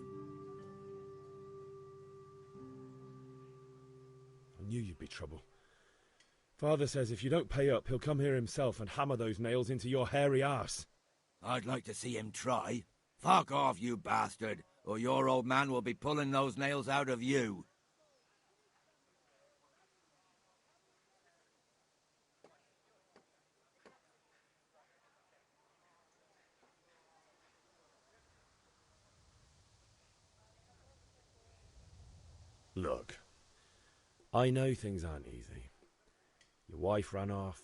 [SPEAKER 5] I knew you'd be trouble. Father says if you don't pay up, he'll come here himself and hammer those nails into your hairy arse.
[SPEAKER 2] I'd like to see him try. Fuck off, you bastard, or your old man will be pulling those nails out of you.
[SPEAKER 5] Look, I know things aren't easy. Your wife ran off,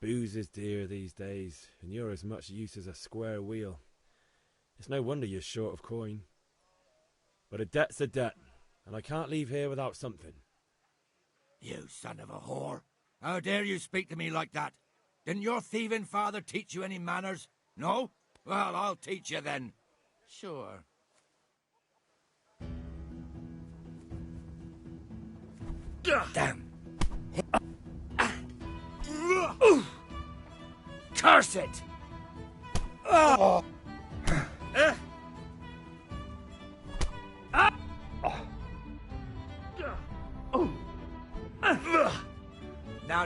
[SPEAKER 5] booze is dear these days, and you're as much use as a square wheel. It's no wonder you're short of coin. But a debt's a debt, and I can't leave here without something.
[SPEAKER 2] You son of a whore. How dare you speak to me like that? Didn't your thieving father teach you any manners? No? Well, I'll teach you then. Sure. Damn.
[SPEAKER 4] Curse it! Oh.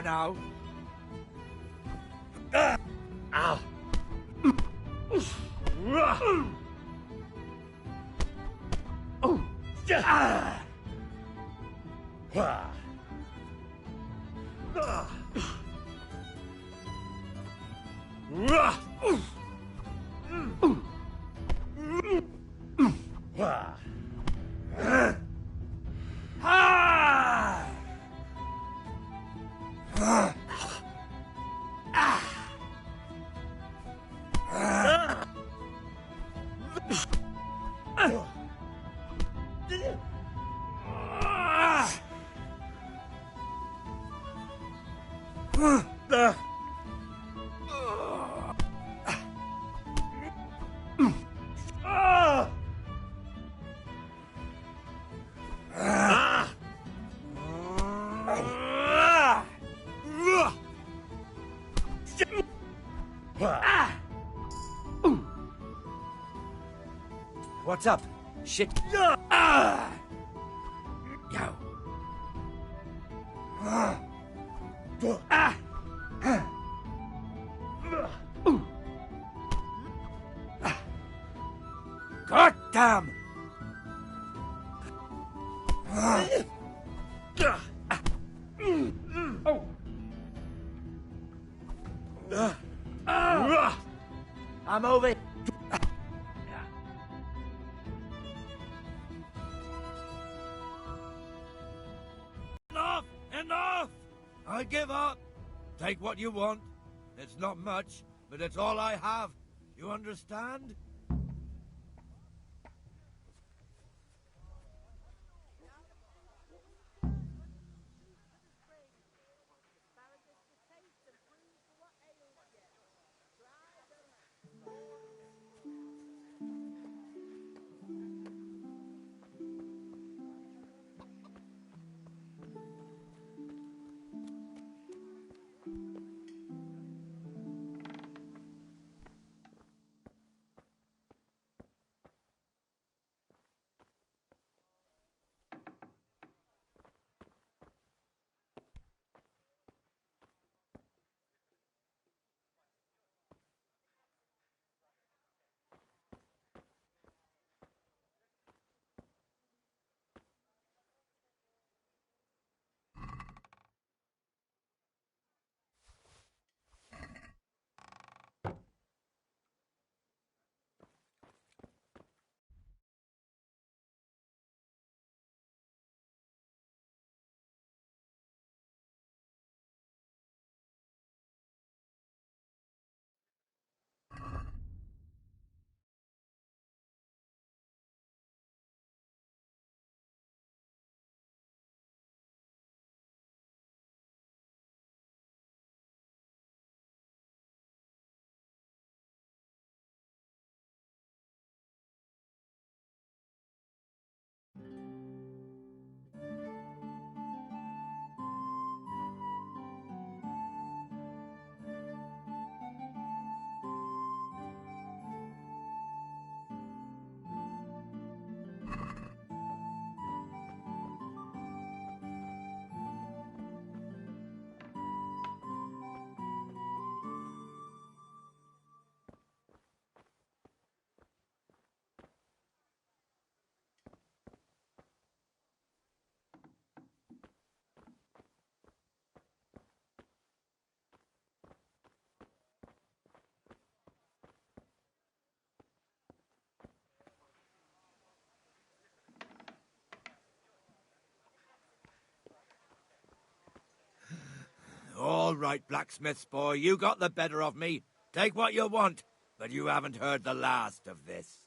[SPEAKER 2] Now.
[SPEAKER 4] Ow.
[SPEAKER 2] What's up? Shit. Yo. God damn! I'm over. Enough! I give up. Take what you want. It's not much, but it's all I have. You understand? All right, blacksmith's boy, you got the better of me. Take what you want, but you haven't heard the last of this.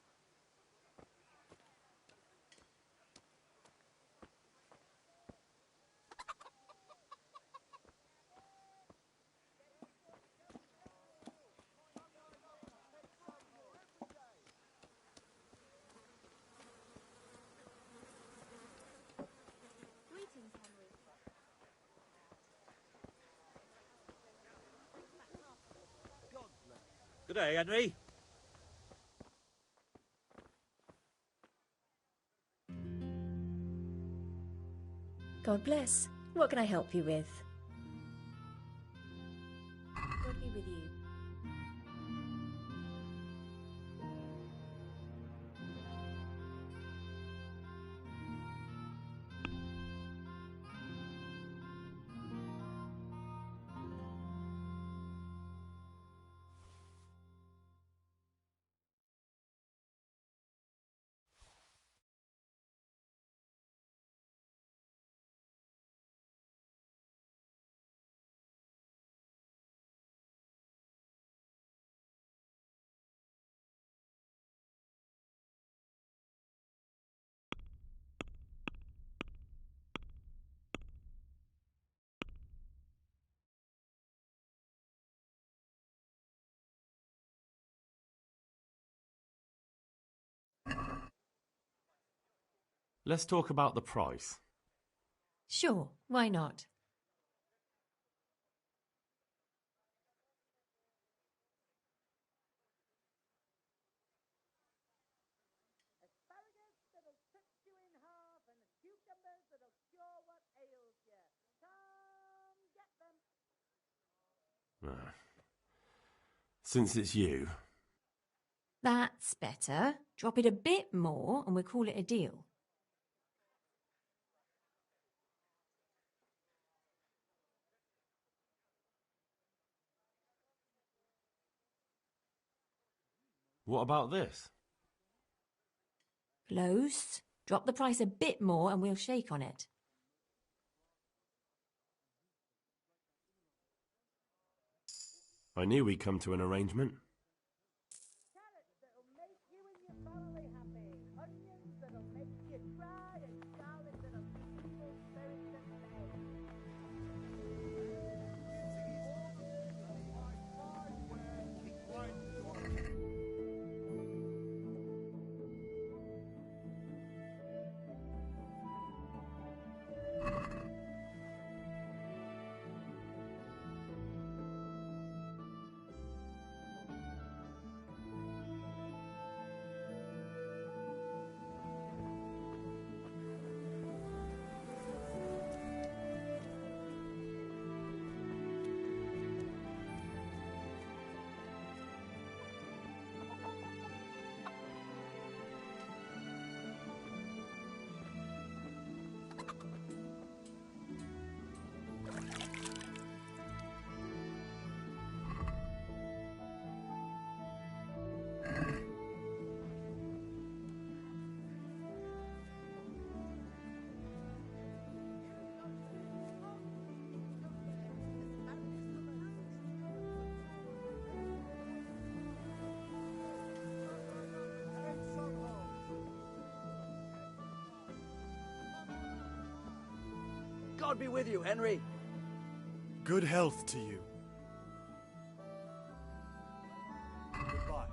[SPEAKER 8] Good day, Henry.
[SPEAKER 13] God bless. What can I help you with? God be with you.
[SPEAKER 7] Let's talk about the price.
[SPEAKER 13] Sure, why not?
[SPEAKER 7] Since it's you.
[SPEAKER 13] That's better. Drop it a bit more and we'll call it a deal.
[SPEAKER 7] What about this?
[SPEAKER 13] Close. Drop the price a bit more and we'll shake on it.
[SPEAKER 7] I knew we'd come to an arrangement.
[SPEAKER 11] God be with you, Henry.
[SPEAKER 9] Good health to you. Goodbye.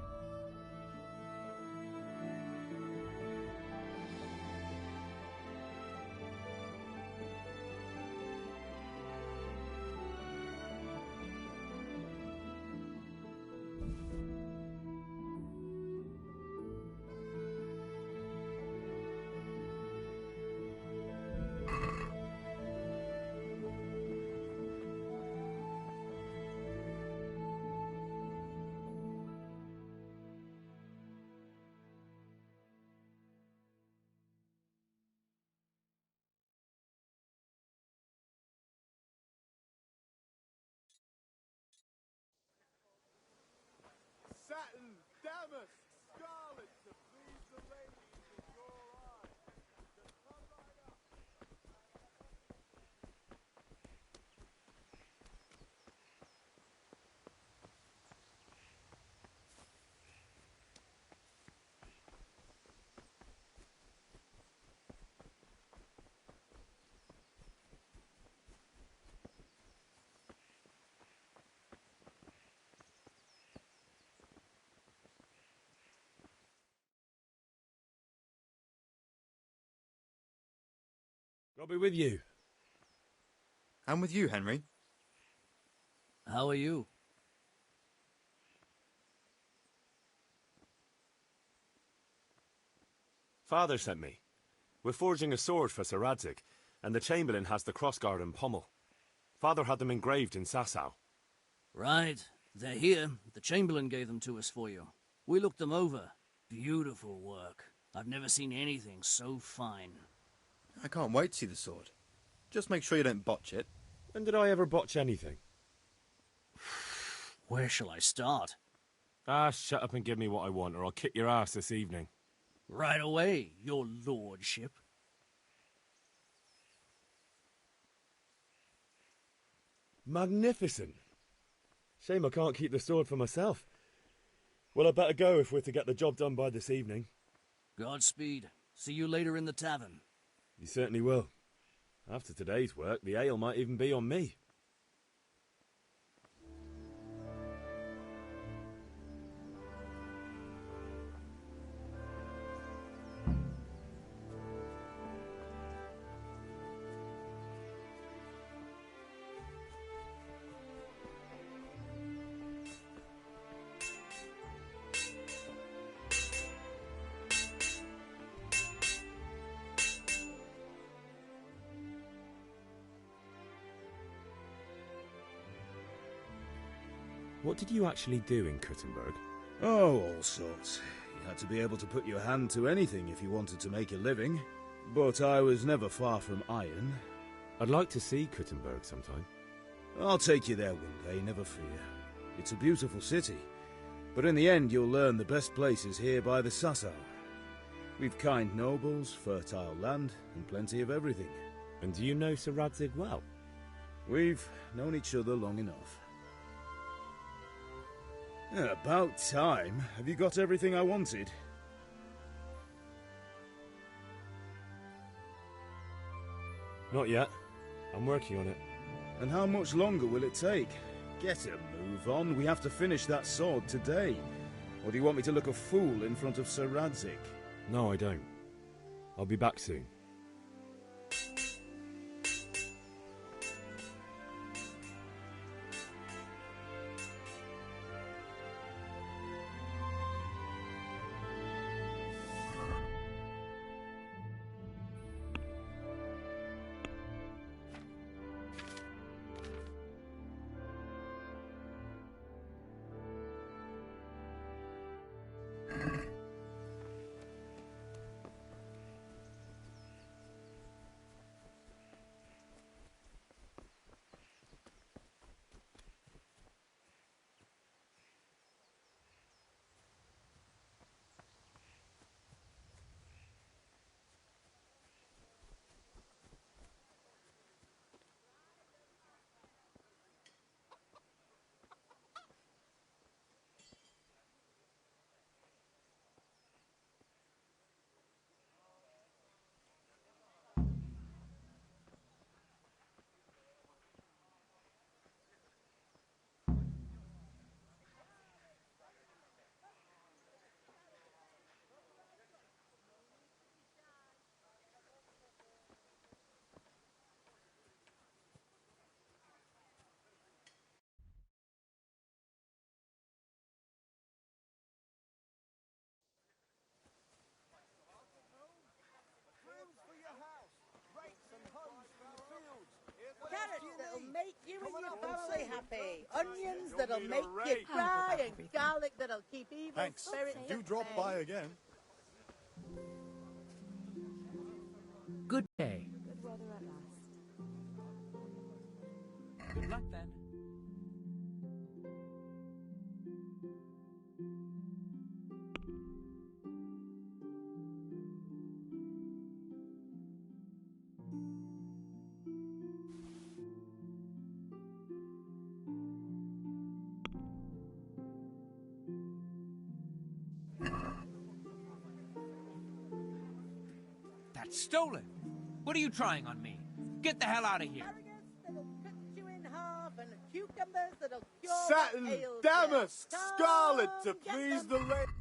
[SPEAKER 9] Satin, damask, scarlet to please the ladies in your eyes. Just come right up.
[SPEAKER 7] I'll be with you.
[SPEAKER 16] I'm with you, Henry.
[SPEAKER 18] How are you?
[SPEAKER 7] Father sent me. We're forging a sword for Sir Radzig, and the Chamberlain has the crossguard and pommel. Father had them engraved in Sasau.
[SPEAKER 18] Right. They're here. The Chamberlain gave them to us for you. We looked them over. Beautiful work. I've never seen anything so fine.
[SPEAKER 16] I can't wait to see the sword. Just make sure you don't botch it.
[SPEAKER 7] When did I ever botch anything?
[SPEAKER 18] Where shall I start?
[SPEAKER 7] Shut up and give me what I want, or I'll kick your ass this evening.
[SPEAKER 18] Right away, your lordship.
[SPEAKER 7] Magnificent. Shame I can't keep the sword for myself. Well, I better go if we're to get the job done by this evening.
[SPEAKER 18] Godspeed. See you later in the tavern.
[SPEAKER 7] You certainly will. After today's work, the ale might even be on me. What did you actually do in Kuttenberg?
[SPEAKER 5] Oh, all sorts. You had to be able to put your hand to anything if you wanted to make a living. But I was never far from iron.
[SPEAKER 7] I'd like to see Kuttenberg sometime.
[SPEAKER 5] I'll take you there one day, never fear. It's a beautiful city. But in the end, you'll learn the best places here by the Sasau. We've kind nobles, fertile land, and plenty of everything.
[SPEAKER 7] And do you know Sir Radzig well?
[SPEAKER 5] We've known each other long enough. About time. Have you got everything I wanted?
[SPEAKER 7] Not yet. I'm working on it.
[SPEAKER 5] And how much longer will it take? Get a move on. We have to finish that sword today. Or do you want me to look a fool in front of Sir Radzig?
[SPEAKER 7] No, I don't. I'll be back soon.
[SPEAKER 11] Carrots that'll make you and your family happy. Onions that'll make you cry, and garlic that'll keep evil
[SPEAKER 9] Thanks.
[SPEAKER 11] spirits
[SPEAKER 9] Do
[SPEAKER 11] at
[SPEAKER 9] drop
[SPEAKER 11] bay.
[SPEAKER 9] by again.
[SPEAKER 4] Good day.
[SPEAKER 10] Good weather at last.
[SPEAKER 4] Good luck then. That's stolen. What are you trying on me? Get the hell out of here.
[SPEAKER 11] Asparagus that'll cut you in half, and cucumbers that'll cure
[SPEAKER 9] Satin,
[SPEAKER 11] what ails
[SPEAKER 9] damask,
[SPEAKER 11] you.
[SPEAKER 9] scarlet to
[SPEAKER 11] Come, get
[SPEAKER 9] please
[SPEAKER 11] them.
[SPEAKER 9] the lady.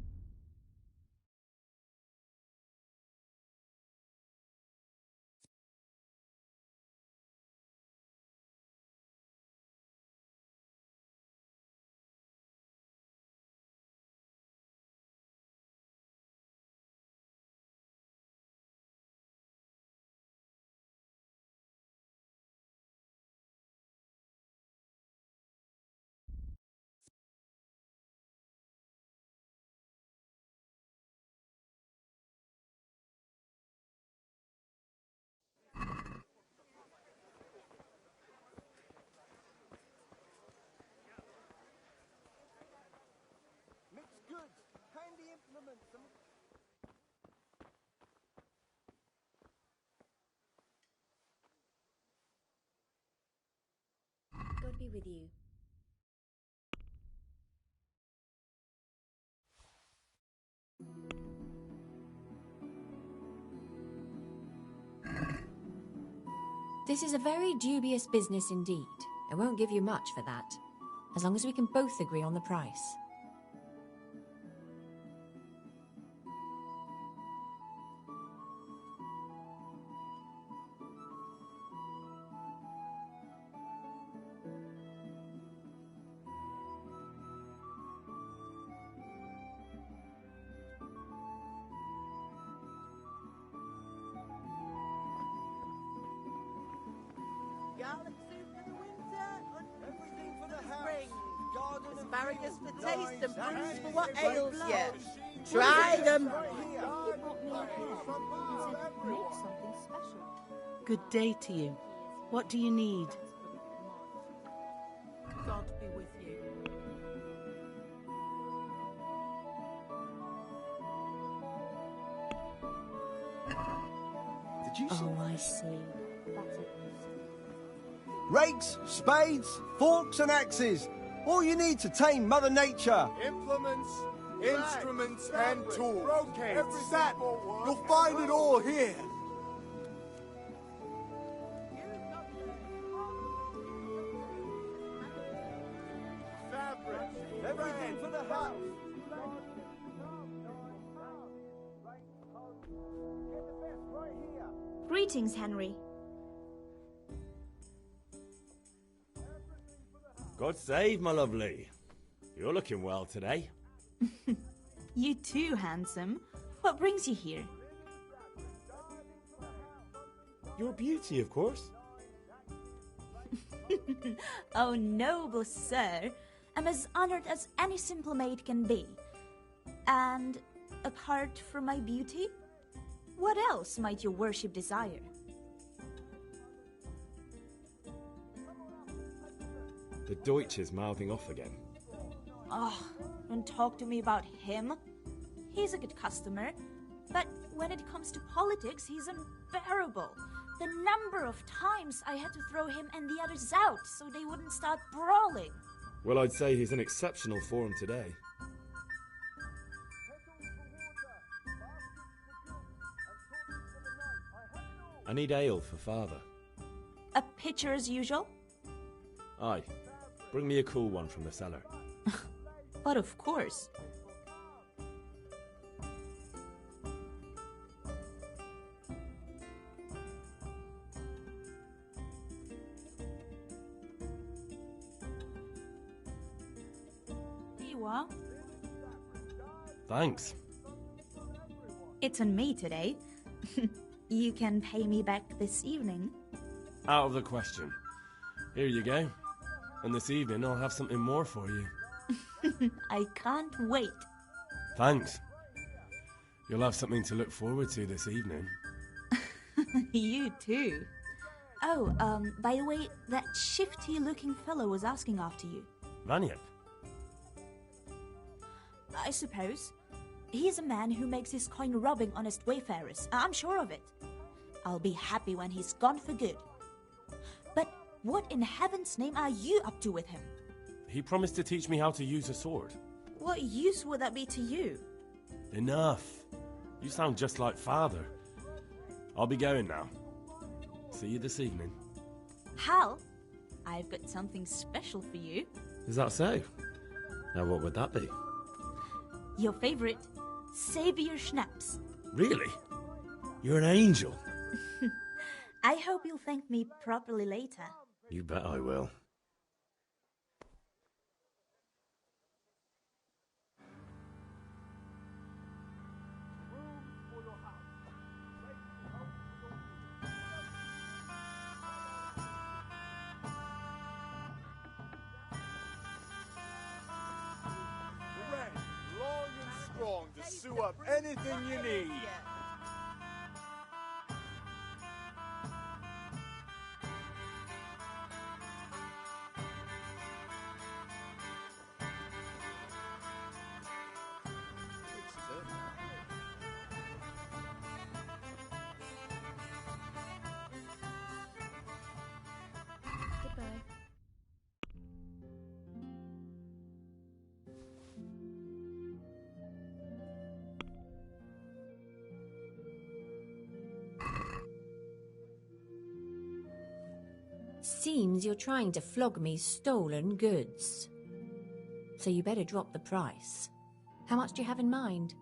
[SPEAKER 13] be with you. This is a very dubious business indeed. I won't give you much for that, as long as we can both agree on the price.
[SPEAKER 11] Galaxy for the winter, everything for the spring. Garden asparagus for taste and prunes for what ails you. Try them.
[SPEAKER 3] Good day to you. What do you need?
[SPEAKER 11] God be with you.
[SPEAKER 3] Did you
[SPEAKER 11] Oh,
[SPEAKER 3] I
[SPEAKER 11] see. That's it.
[SPEAKER 6] Rakes, spades, forks and axes. All you need to tame Mother Nature.
[SPEAKER 9] Implements, instruments, and tools. Everything. You'll find it all here. Fabric, everything for the house.
[SPEAKER 21] Greetings, Henry.
[SPEAKER 7] God save, my lovely. You're looking well today.
[SPEAKER 21] You too, handsome. What brings you here?
[SPEAKER 7] Your beauty, of course.
[SPEAKER 21] Oh, noble sir. I'm as honored as any simple maid can be. And apart from my beauty, what else might your worship desire?
[SPEAKER 7] The Deutsch is mouthing off again.
[SPEAKER 21] Oh, don't talk to me about him. He's a good customer, but when it comes to politics, he's unbearable. The number of times I had to throw him and the others out so they wouldn't start brawling.
[SPEAKER 7] Well, I'd say he's in exceptional form today. I need ale for father.
[SPEAKER 21] A pitcher as usual?
[SPEAKER 7] Aye. Bring me a cool one from the cellar.
[SPEAKER 21] But of course. Here you are.
[SPEAKER 7] Thanks.
[SPEAKER 21] It's on me today. You can pay me back this evening.
[SPEAKER 7] Out of the question. Here you go. And this evening I'll have something more for you.
[SPEAKER 21] I can't wait.
[SPEAKER 7] Thanks. You'll have something to look forward to this evening.
[SPEAKER 21] You too. Oh, by the way, that shifty-looking fellow was asking after you.
[SPEAKER 7] Vanyip?
[SPEAKER 21] I suppose. He's a man who makes his coin robbing honest wayfarers. I'm sure of it. I'll be happy when he's gone for good. But what in heaven's name are you up to with him?
[SPEAKER 7] He promised to teach me how to use a sword.
[SPEAKER 21] What use would that be to you?
[SPEAKER 7] Enough. You sound just like father. I'll be going now. See you this evening.
[SPEAKER 21] Hal, I've got something special for you.
[SPEAKER 7] Is that so? Now what would that be?
[SPEAKER 21] Your favorite, Savior Schnapps.
[SPEAKER 7] Really? You're an angel.
[SPEAKER 21] I hope you'll thank me properly later.
[SPEAKER 7] You bet I will.
[SPEAKER 9] Ready, long and strong to sew up anything you need.
[SPEAKER 13] Seems you're trying to flog me stolen goods. So you better drop the price. How much do you have in mind?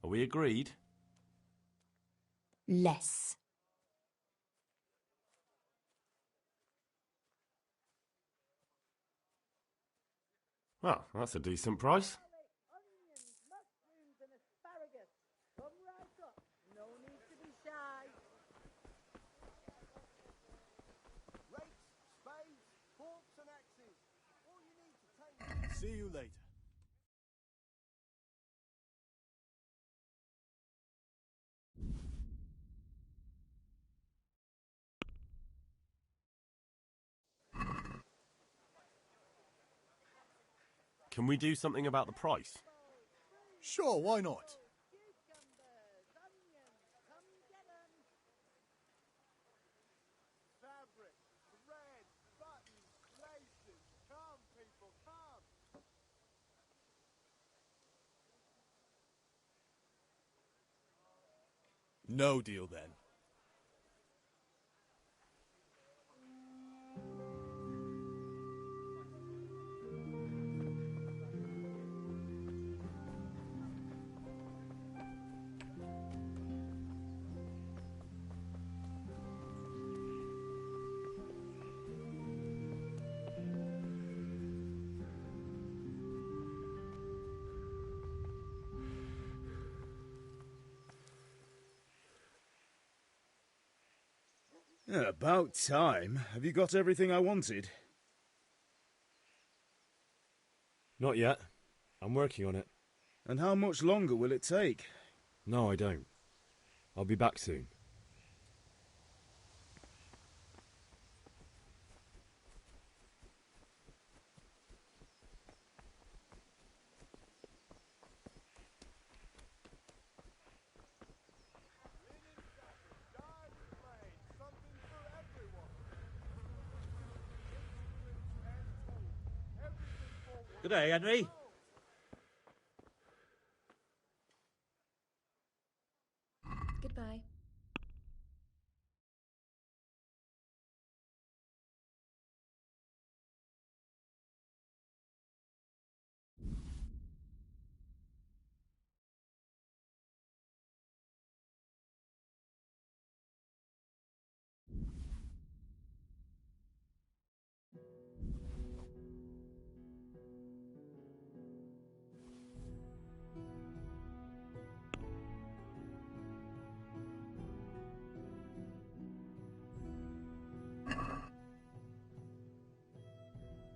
[SPEAKER 7] Are we agreed?
[SPEAKER 13] Less.
[SPEAKER 7] Well, that's a decent price.
[SPEAKER 9] See you later.
[SPEAKER 7] Can we do something about the price?
[SPEAKER 9] Sure, why not? Fabric, thread, buttons, laces. Come, people, come. No deal then.
[SPEAKER 5] Yeah, about time. Have you got everything I wanted?
[SPEAKER 7] Not yet. I'm working on it.
[SPEAKER 5] And how much longer will it take?
[SPEAKER 7] No, I don't. I'll be back soon.
[SPEAKER 8] Good day, Henry.
[SPEAKER 13] Goodbye.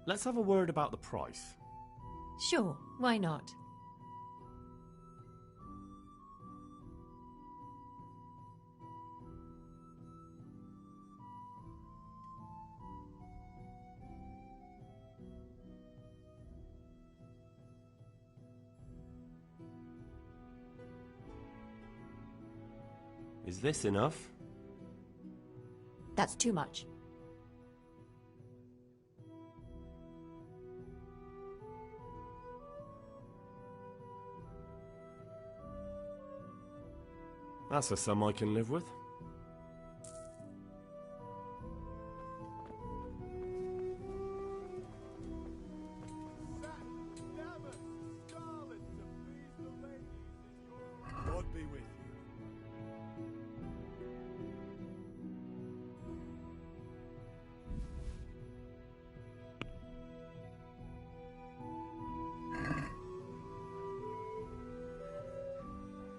[SPEAKER 7] Let's have a word about the price.
[SPEAKER 13] Sure, why not?
[SPEAKER 7] Is this enough?
[SPEAKER 13] That's too much.
[SPEAKER 7] That's a sum I can live with.
[SPEAKER 9] God be with you.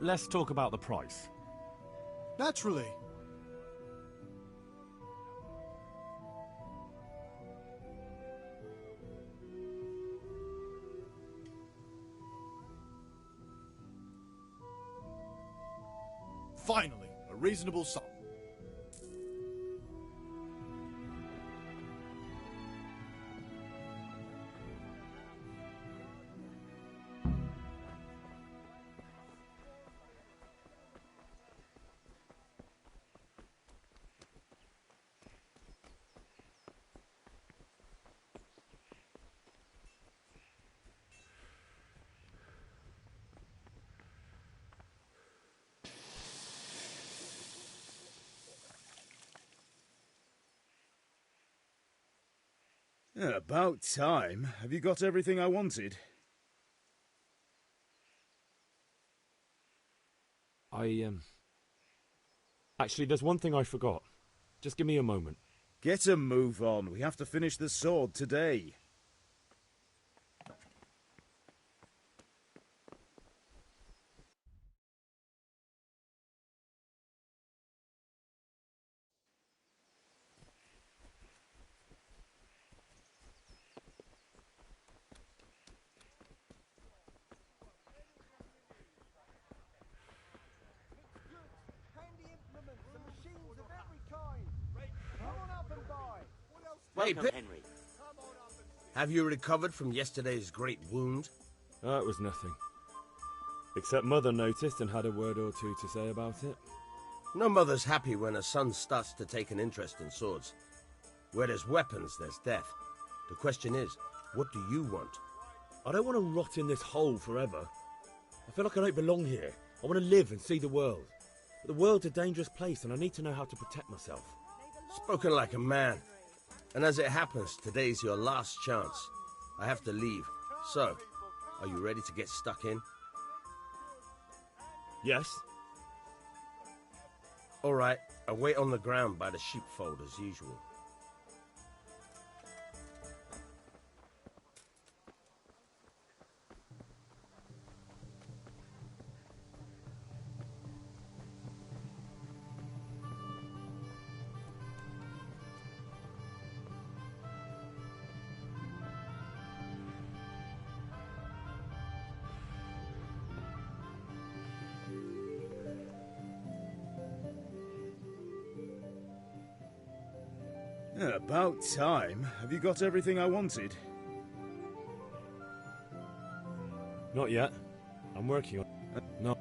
[SPEAKER 7] Let's talk about the price.
[SPEAKER 9] Naturally. Finally, a reasonable sum.
[SPEAKER 5] About time. Have you got everything I wanted?
[SPEAKER 7] Actually, there's one thing I forgot. Just give me a moment.
[SPEAKER 5] Get a move on. We have to finish the sword today.
[SPEAKER 11] Handy implements and machines of every kind. Come on up and buy. What else?
[SPEAKER 8] Welcome, Henry.
[SPEAKER 6] Have you recovered from yesterday's great wound?
[SPEAKER 7] It was nothing. Except Mother noticed and had a word or two to say about it.
[SPEAKER 6] No mother's happy when her son starts to take an interest in swords. Where there's weapons, there's death. The question is, what do you want?
[SPEAKER 14] I don't want to rot in this hole forever. I feel like I don't belong here. I want to live and see the world. But the world's a dangerous place and I need to know how to protect myself.
[SPEAKER 6] Spoken like a man. And as it happens, today's your last chance. I have to leave. So, are you ready to get stuck in?
[SPEAKER 14] Yes.
[SPEAKER 6] All right, I'll wait on the ground by the sheepfold as usual.
[SPEAKER 5] About time. Have you got everything I wanted?
[SPEAKER 7] Not yet. I'm working on it. No.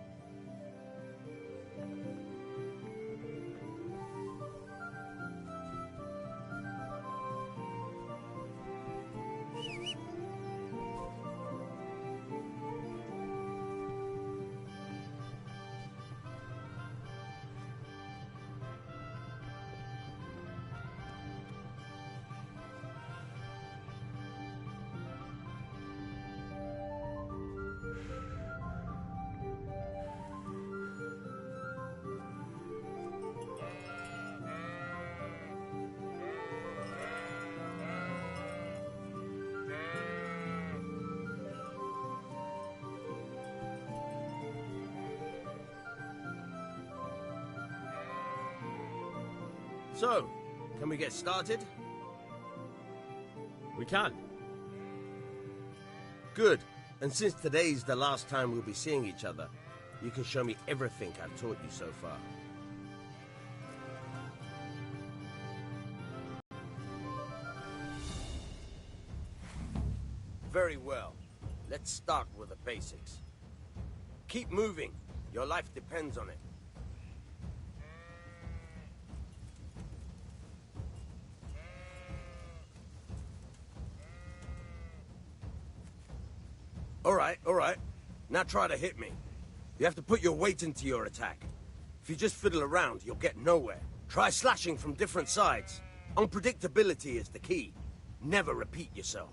[SPEAKER 6] So, can we get started?
[SPEAKER 8] We can.
[SPEAKER 6] Good. And since today's the last time we'll be seeing each other, you can show me everything I've taught you so far. Very well. Let's start with the basics. Keep moving. Your life depends on it. All right. Now try to hit me. You have to put your weight into your attack. If you just fiddle around, you'll get nowhere. Try slashing from different sides. Unpredictability is the key. Never repeat yourself.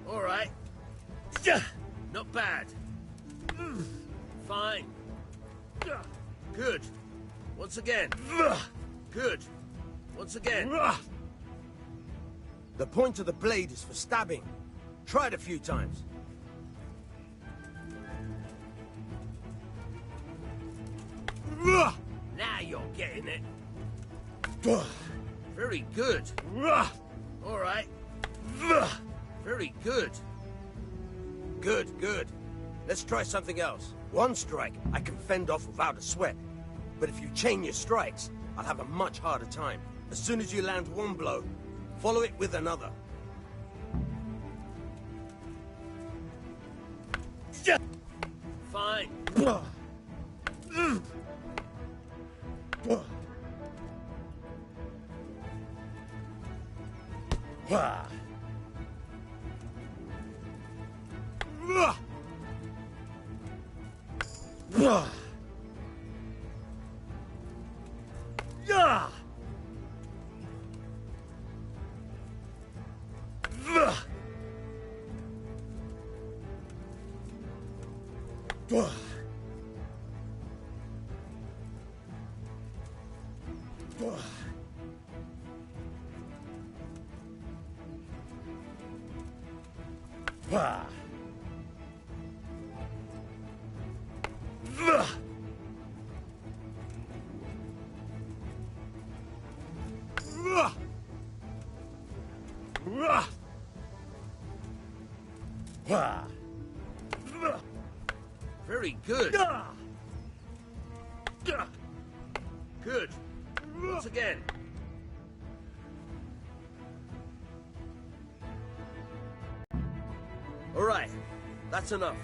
[SPEAKER 6] All right. Not bad. Fine. Good. Once again. Good. Once again. The point of the blade is for stabbing. Try it a few times. Now you're getting it. Very good. All right. Very good. Good. Let's try something else. One strike, I can fend off without a sweat. But if you chain your strikes, I'll have a much harder time. As soon as you land one blow, follow it with another. Fine. Very good. Good. Once again. All right, that's enough.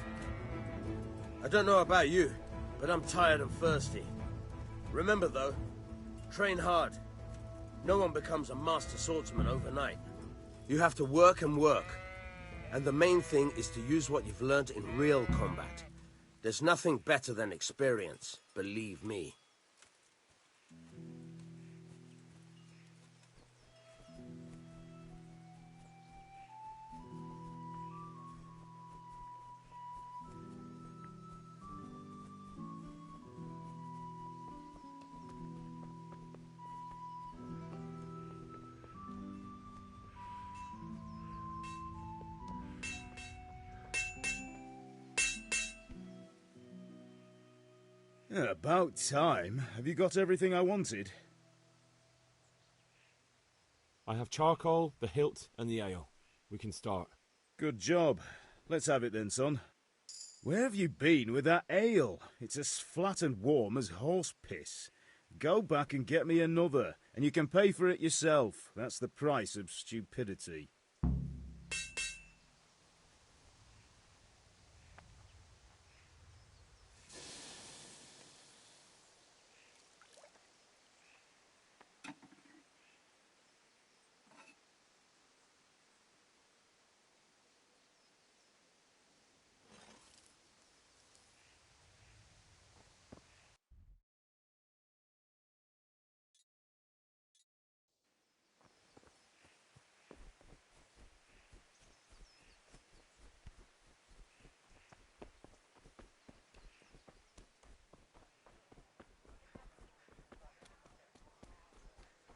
[SPEAKER 6] I don't know about you, but I'm tired and thirsty. Remember though, train hard. No one becomes a master swordsman overnight. You have to work and work. And the main thing is to use what you've learned in real combat. There's nothing better than experience, believe me.
[SPEAKER 5] Yeah, about time. Have you got everything I wanted?
[SPEAKER 14] I have charcoal, the hilt, and the ale. We can start.
[SPEAKER 5] Good job. Let's have it then, son. Where have you been with that ale? It's as flat and warm as horse piss. Go back and get me another, and you can pay for it yourself. That's the price of stupidity.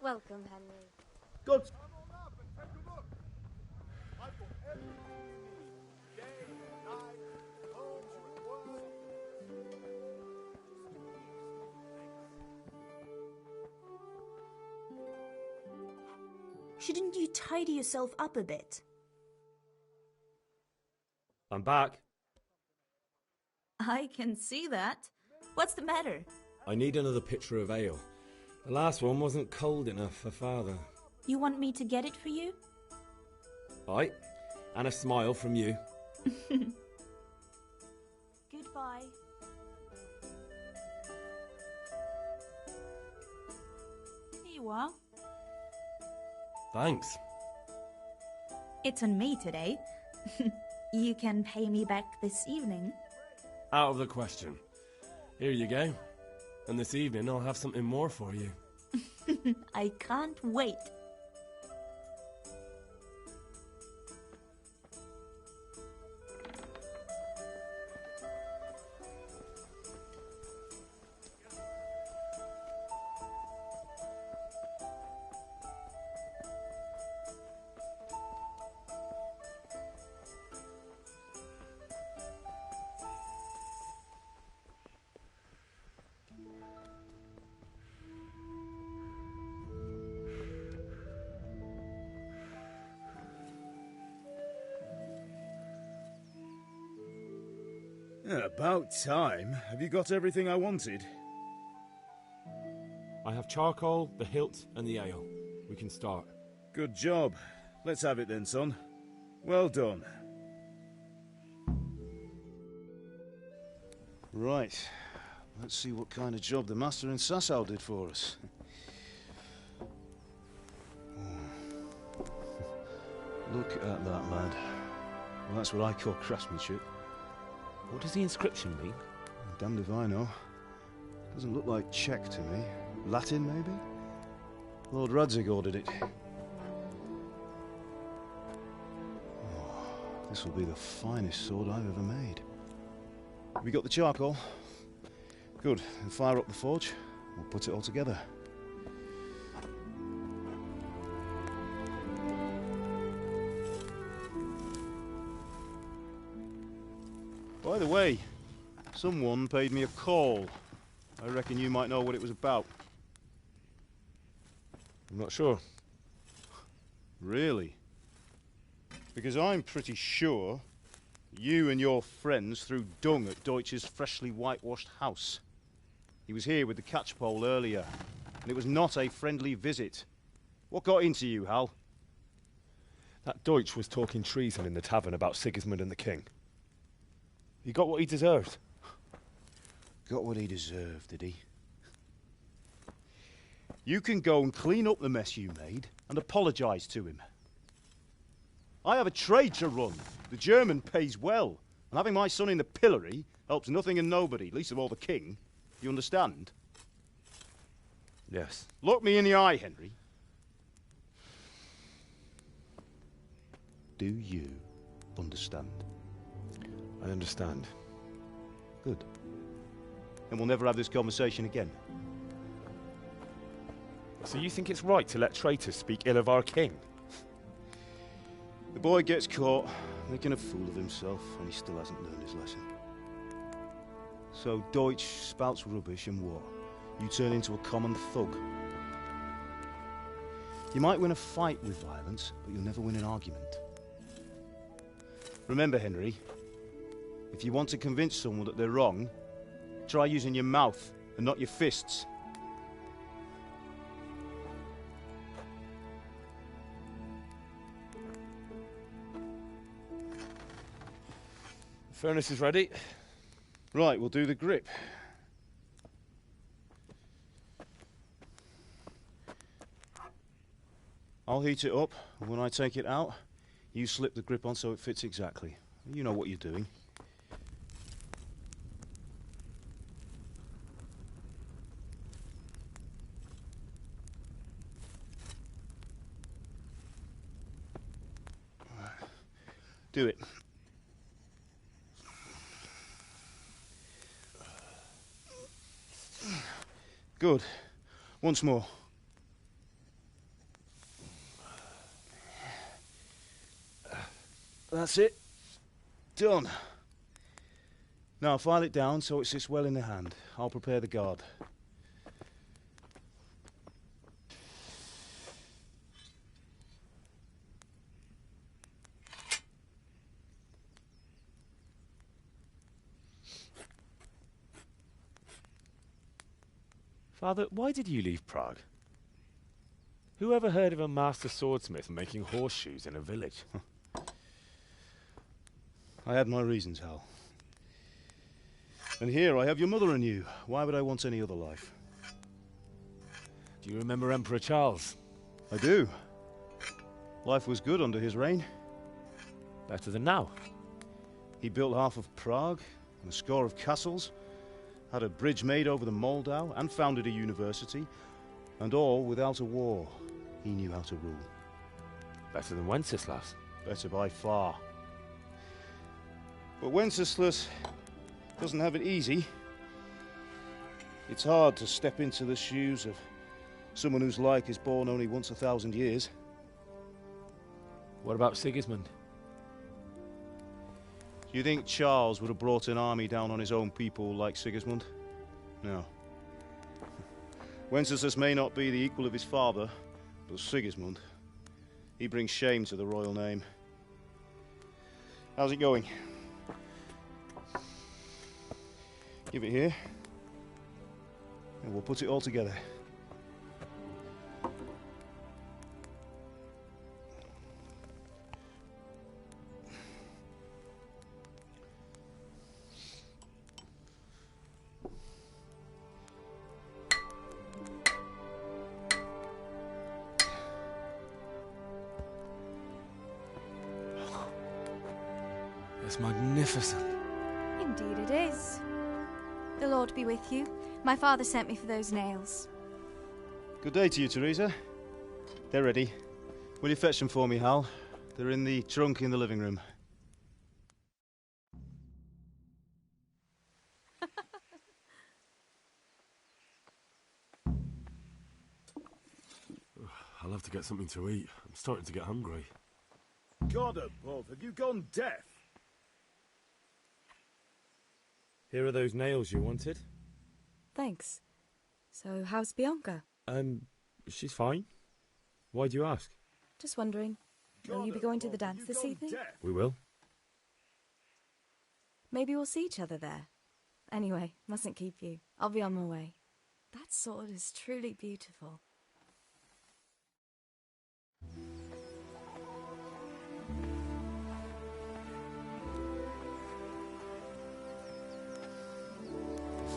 [SPEAKER 10] Welcome, Henry.
[SPEAKER 9] Good. Come on up and take a look. I've got everything you need. Day, night, home or work.
[SPEAKER 21] Shouldn't you tidy yourself up a bit?
[SPEAKER 14] I'm back.
[SPEAKER 21] I can see that. What's the matter?
[SPEAKER 14] I need another pitcher of ale. The last one wasn't cold enough for Father.
[SPEAKER 21] You want me to get it for you?
[SPEAKER 14] Aye, and a smile from you.
[SPEAKER 21] Goodbye. Here you are.
[SPEAKER 14] Thanks.
[SPEAKER 21] It's on me today. You can pay me back this evening.
[SPEAKER 14] Out of the question. Here you go. And this evening I'll have something more for you.
[SPEAKER 21] I can't wait.
[SPEAKER 5] About time. Have you got everything I wanted?
[SPEAKER 14] I have charcoal, the hilt, and the ale. We can start.
[SPEAKER 5] Good job. Let's have it then, son. Well done. Right. Let's see what kind of job the master in Sasau did for us. Look at that, lad. Well, that's what I call craftsmanship. What does the inscription mean? Damned if I know. Doesn't look like Czech to me. Latin, maybe? Lord Radzig ordered it. Oh, this will be the finest sword I've ever made. Have you got the charcoal? Good. Then fire up the forge. We'll put it all together. By the way, someone paid me a call. I reckon you might know what it was about.
[SPEAKER 14] I'm not sure.
[SPEAKER 5] Really? Because I'm pretty sure you and your friends threw dung at Deutsch's freshly whitewashed house. He was here with the catchpole earlier, and it was not a friendly visit. What got into you, Hal?
[SPEAKER 14] That Deutsch was talking treason in the tavern about Sigismund and the king. He got what he deserved.
[SPEAKER 5] Got what he deserved, did he? You can go and clean up the mess you made and apologise to him. I have a trade to run. The German pays well, and having my son in the pillory helps nothing and nobody, least of all the king. You understand?
[SPEAKER 14] Yes.
[SPEAKER 5] Look me in the eye, Henry. Do you understand?
[SPEAKER 14] I understand.
[SPEAKER 5] Good. And we'll never have this conversation again.
[SPEAKER 14] So you think it's right to let traitors speak ill of our king?
[SPEAKER 5] The boy gets caught, making a fool of himself, and he still hasn't learned his lesson. So Deutsch spouts rubbish, and what? You turn into a common thug. You might win a fight with violence, but you'll never win an argument. Remember, Henry, if you want to convince someone that they're wrong, try using your mouth and not your fists.
[SPEAKER 14] The furnace is ready.
[SPEAKER 5] Right, we'll do the grip. I'll heat it up, and when I take it out, you slip the grip on so it fits exactly. You know what you're doing. Do it. Good. Once more. That's it. Done. Now file it down so it sits well in the hand. I'll prepare the guard.
[SPEAKER 14] Father, why did you leave Prague? Who ever heard of a master swordsmith making horseshoes in a village?
[SPEAKER 5] I had my reasons, Hal. And here I have your mother and you. Why would I want any other life?
[SPEAKER 14] Do you remember Emperor Charles?
[SPEAKER 5] I do. Life was good under his reign.
[SPEAKER 14] Better than now.
[SPEAKER 5] He built half of Prague and a score of castles, had a bridge made over the Moldau, and founded a university, and all without a war. He knew how to rule.
[SPEAKER 14] Better than Wenceslas.
[SPEAKER 5] Better by far. But Wenceslas doesn't have it easy. It's hard to step into the shoes of someone whose like is born only once 1,000 years.
[SPEAKER 14] What about Sigismund?
[SPEAKER 5] Do you think Charles would have brought an army down on his own people like Sigismund? No. Wenceslas may not be the equal of his father, but Sigismund, he brings shame to the royal name. How's it going? Give it here, and we'll put it all together.
[SPEAKER 14] It's magnificent.
[SPEAKER 21] Indeed it is.
[SPEAKER 10] The Lord be with you. My father sent me for those nails.
[SPEAKER 5] Good day to you, Teresa. They're ready. Will you fetch them for me, Hal? They're in the trunk in the living room.
[SPEAKER 14] I'll have to get something to eat. I'm starting to get hungry.
[SPEAKER 5] God above, have you gone deaf?
[SPEAKER 14] Here are those nails you wanted.
[SPEAKER 15] Thanks. So, how's Bianca?
[SPEAKER 14] She's fine. Why do you ask?
[SPEAKER 15] Just wondering. Will you be going to the dance this evening?
[SPEAKER 14] We will.
[SPEAKER 15] Maybe we'll see each other there. Anyway, mustn't keep you. I'll be on my way. That sword is truly beautiful.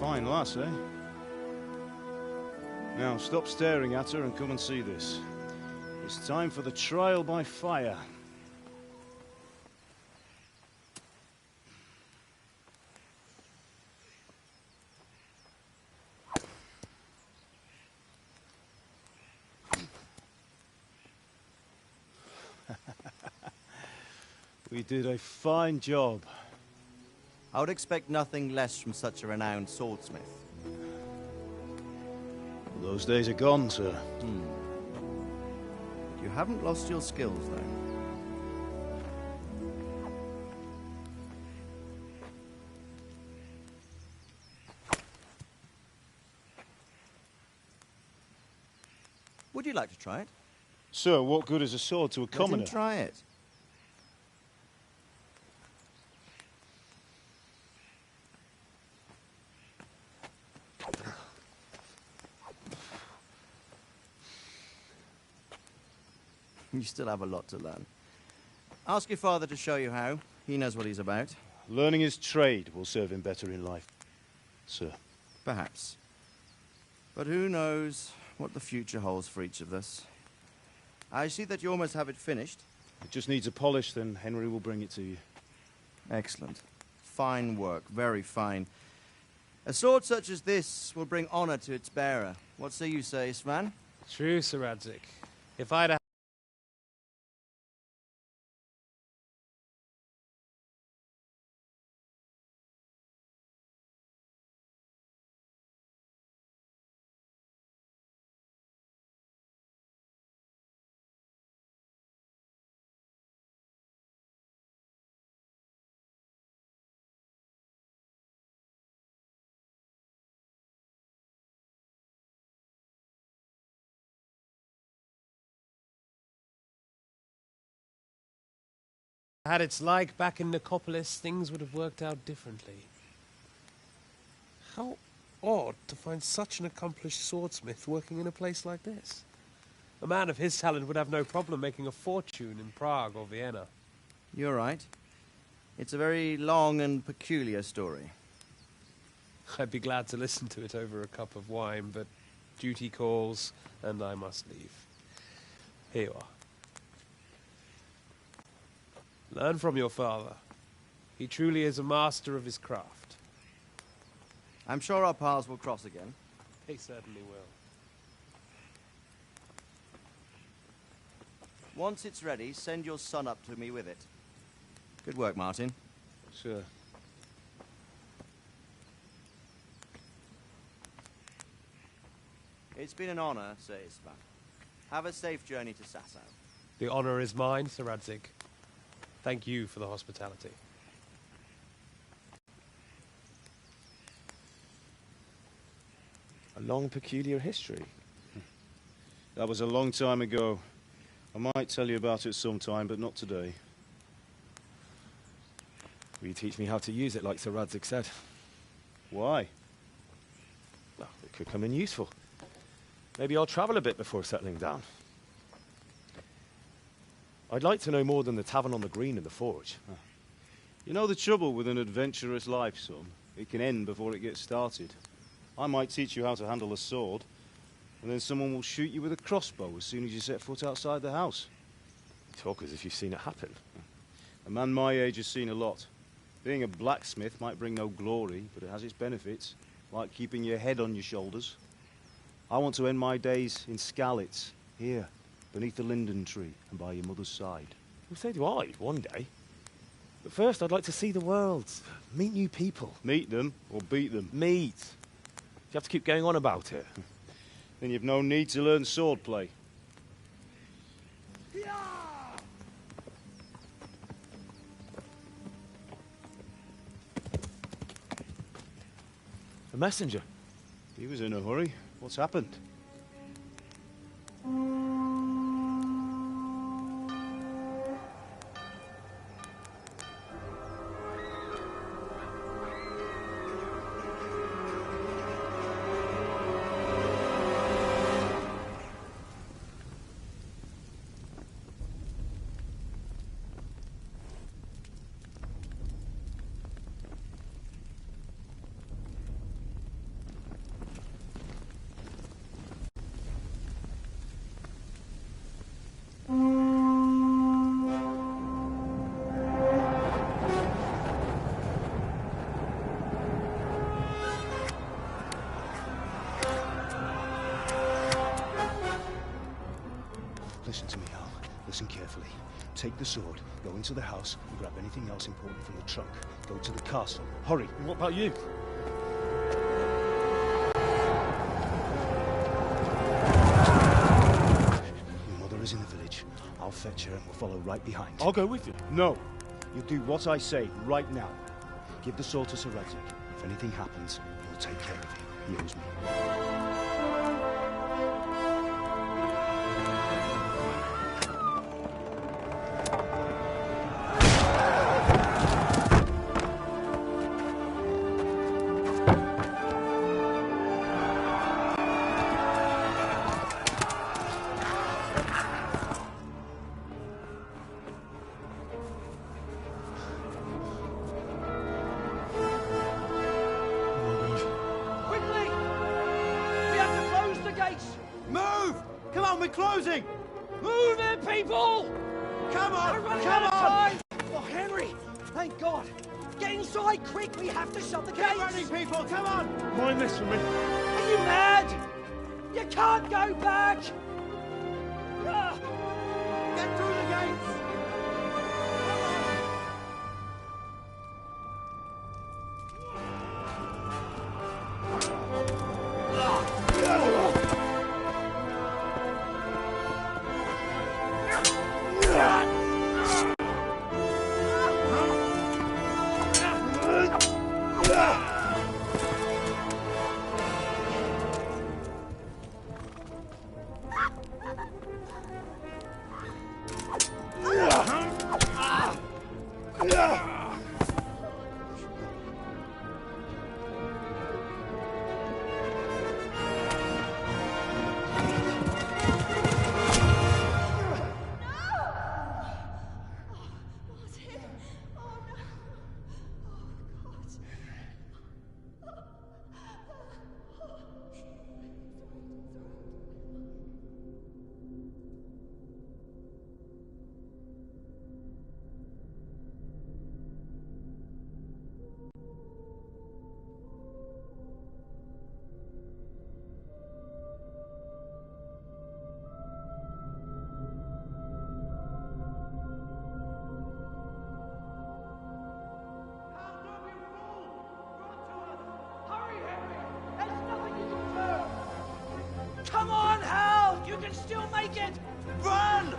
[SPEAKER 5] Fine lass, eh? Now, stop staring at her and come and see this. It's time for the trial by fire. We did a fine job.
[SPEAKER 16] I would expect nothing less from such a renowned swordsmith.
[SPEAKER 5] Well, those days are gone, sir.
[SPEAKER 16] You haven't lost your skills, though. Would you like to try it?
[SPEAKER 5] Sir, what good is a sword to a commoner?
[SPEAKER 16] Let him try it. You still have a lot to learn. Ask your father to show you how. He knows what he's about.
[SPEAKER 5] Learning his trade will serve him better in life, sir.
[SPEAKER 16] Perhaps. But who knows what the future holds for each of us. I see that you almost have it finished.
[SPEAKER 5] It just needs a polish, then Henry will bring it to you.
[SPEAKER 16] Excellent. Fine work, very fine. A sword such as this will bring honor to its bearer. What say you, Svan?
[SPEAKER 22] True, Sir Radzik. If I'd had its like back in Nicopolis, things would have worked out differently. How odd to find such an accomplished swordsmith working in a place like this. A man of his talent would have no problem making a fortune in Prague or Vienna.
[SPEAKER 16] You're right. It's a very long and peculiar story.
[SPEAKER 22] I'd be glad to listen to it over a cup of wine, but duty calls, and I must leave. Here you are. Learn from your father. He truly is a master of his craft.
[SPEAKER 16] I'm sure our paths will cross again.
[SPEAKER 22] They certainly will.
[SPEAKER 16] Once it's ready, send your son up to me with it. Good work, Martin.
[SPEAKER 5] Sure.
[SPEAKER 16] It's been an honor, Sir Isvan. Have a safe journey to Sasau.
[SPEAKER 22] The honor is mine, Sir Radzik. Thank you for the hospitality.
[SPEAKER 5] A long, peculiar history. That was a long time ago. I might tell you about it sometime, but not today.
[SPEAKER 14] Will you teach me how to use it, like Sir Radzik said?
[SPEAKER 5] Why?
[SPEAKER 14] Well, it could come in useful. Maybe I'll travel a bit before settling down. I'd like to know more than the tavern on the green and the forge.
[SPEAKER 5] You know the trouble with an adventurous life, son? It can end before it gets started. I might teach you how to handle a sword, and then someone will shoot you with a crossbow as soon as you set foot outside the house.
[SPEAKER 14] You talk as if you've seen it happen.
[SPEAKER 5] A man my age has seen a lot. Being a blacksmith might bring no glory, but it has its benefits. like keeping your head on your shoulders. I want to end my days in Skalitz, here, beneath the linden tree and by your mother's side.
[SPEAKER 14] Well, so do I, one day. But first, I'd like to see the world, meet new people.
[SPEAKER 5] Meet them or beat them?
[SPEAKER 14] Meet. You have to keep going on about it.
[SPEAKER 5] Then you've no need to learn swordplay.
[SPEAKER 14] A messenger.
[SPEAKER 5] He was in a hurry. What's happened? Listen to me, Al. Listen carefully. Take the sword, go into the house, and grab anything else important from the trunk. Go to the castle. Hurry.
[SPEAKER 14] And what about you?
[SPEAKER 5] Your mother is in the village. I'll fetch her and we'll follow right behind.
[SPEAKER 14] I'll go with you.
[SPEAKER 5] No. You'll do what I say right now. Give the sword to Sir Radzik. If anything happens, he'll take care of you. He owes me.
[SPEAKER 11] Closing! Move it, people! Come on! Come on! Time. Oh, Henry! Thank God! Get inside, quick! We have to shut the gates! Get running, people! Come on!
[SPEAKER 14] Mind this for me.
[SPEAKER 11] Are you mad? You can't go back! Get through the gates! Come on, Hal! You can still make it! Run!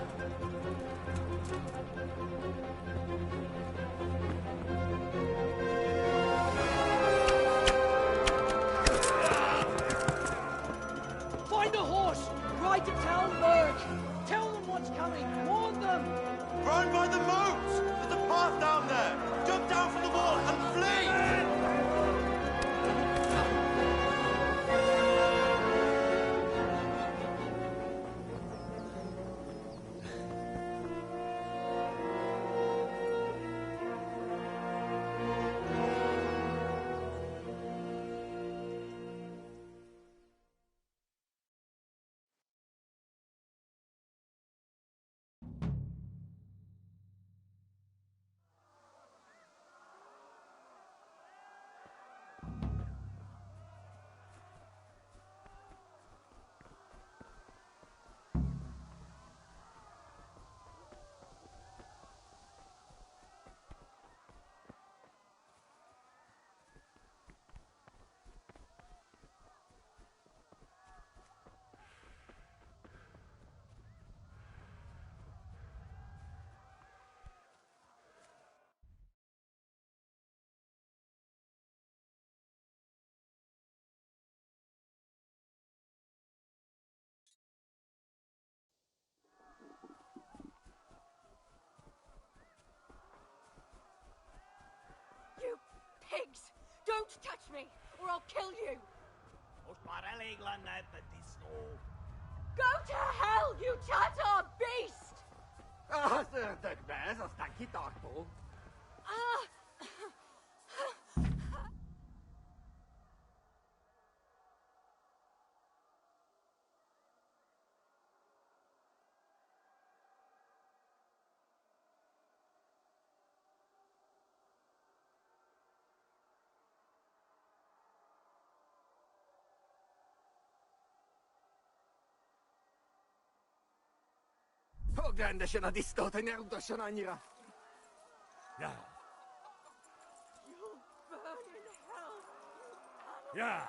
[SPEAKER 11] Find a horse! Ride to town, Berg! Tell them what's coming! Warn them!
[SPEAKER 6] Run by the moat! There's a path down there! Jump down from the wall and flee!
[SPEAKER 10] Don't touch me, or I'll kill you! Go to hell, you Tatar beast!
[SPEAKER 9] Rendesen a disztót, hogy ne utasson annyira.
[SPEAKER 10] You'll burn in hell, you
[SPEAKER 2] Yeah.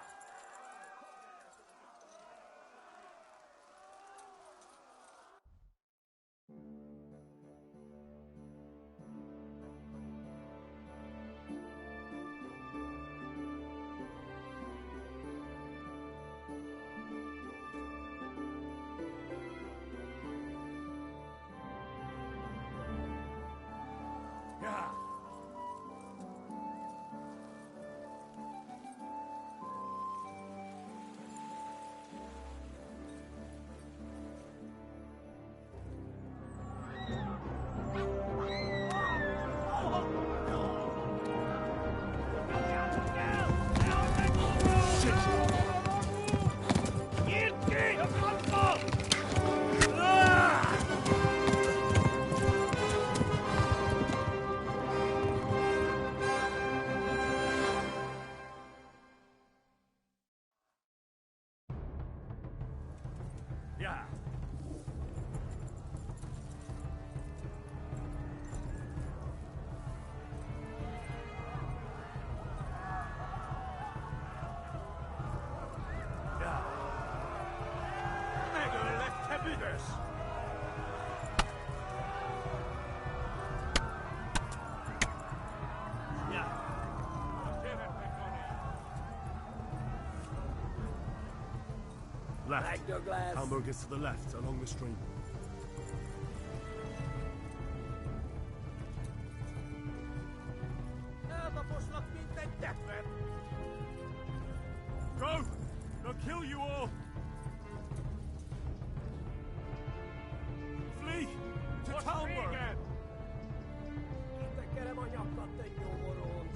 [SPEAKER 22] Left. Hamburg is to the left, along the stream. Go! They'll kill you all! Flee! To Talmberg!
[SPEAKER 11] Tekerem a nyakat, te nyomoronc!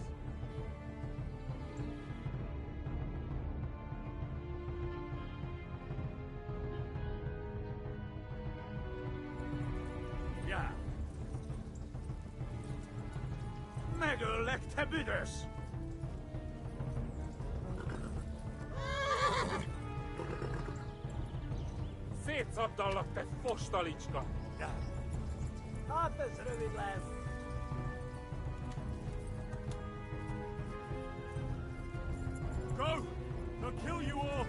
[SPEAKER 2] Ja. Megöllek, te büdös!
[SPEAKER 22] Szétszabdallak, te fostalicska!
[SPEAKER 11] Hát ez rövid lesz!
[SPEAKER 22] Go! They'll kill you all!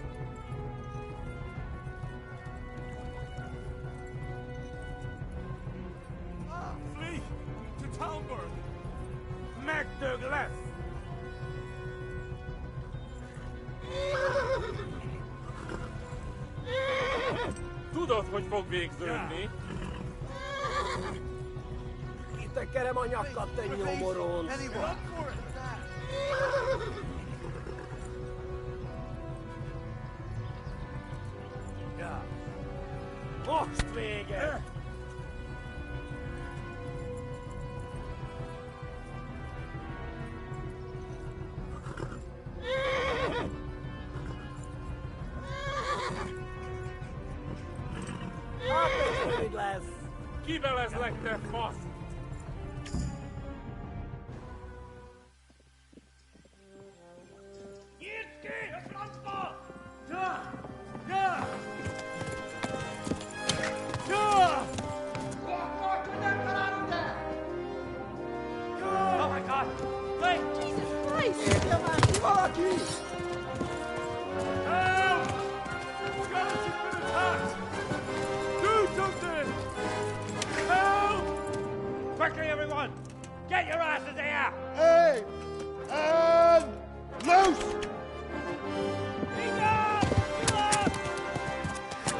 [SPEAKER 22] Flee! To Talmberg!
[SPEAKER 2] Megdög lesz!
[SPEAKER 22] Tudod, hogy fog végződni?
[SPEAKER 11] Kitekerem a nyakat, te nyomoronc!
[SPEAKER 2] Most vége!
[SPEAKER 11] Hát ez rövid lesz!
[SPEAKER 22] Kibelezlek, te fasz!
[SPEAKER 2] Nyisd ki! A francba! Ja! Ja! Ja!
[SPEAKER 11] Oh my God! Wait! Jesus Christ! Érje már ki valaki!
[SPEAKER 22] Help! Skeleton's been attacked! Do something! Help!
[SPEAKER 2] Quickly, everyone! Get your asses here!
[SPEAKER 9] Hey! And loose!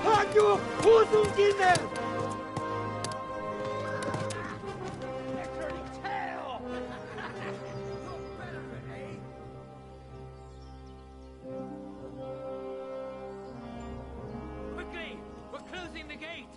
[SPEAKER 11] Hagyjuk! Húzzunk innen!
[SPEAKER 12] opening the gate!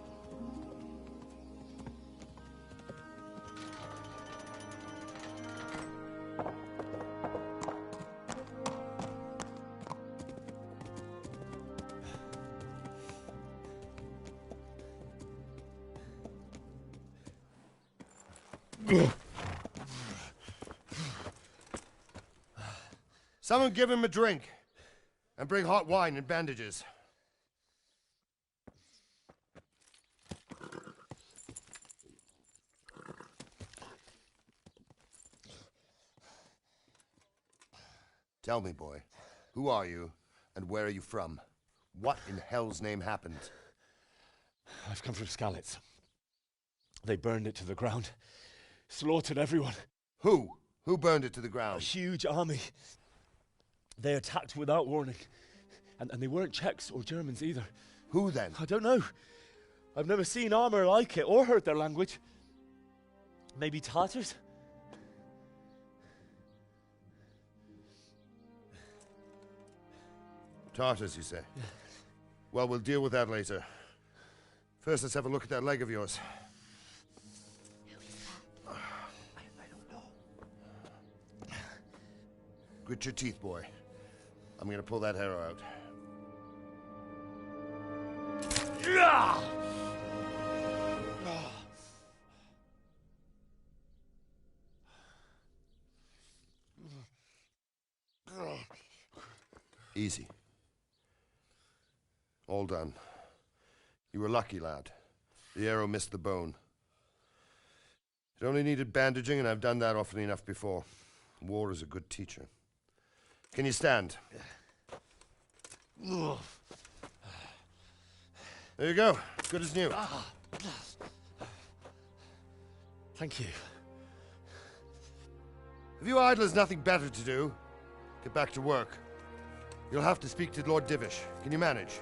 [SPEAKER 1] Someone give him a drink. And bring hot wine and bandages. Tell me, boy, who are you and where are you from? What in hell's name happened?
[SPEAKER 14] I've come from Skalitz. They burned it to the ground. Slaughtered everyone.
[SPEAKER 1] Who? Who burned it to the ground?
[SPEAKER 14] A huge army. They attacked without warning. And they weren't Czechs or Germans either.
[SPEAKER 1] Who then?
[SPEAKER 14] I don't know. I've never seen armor like it or heard their language. Maybe Tatars?
[SPEAKER 1] Tartars, you say? Yeah. Well, we'll deal with that later. First, let's have a look at that leg of yours.
[SPEAKER 20] I don't know.
[SPEAKER 1] Grit your teeth, boy. I'm gonna pull that arrow out. Easy. All done. You were lucky, lad. The arrow missed the bone. It only needed bandaging, and I've done that often enough before. War is a good teacher. Can you stand? There you go. Good as new.
[SPEAKER 14] Thank you.
[SPEAKER 1] Have you idlers nothing better to do? Get back to work. You'll have to speak to Lord Divish. Can you manage?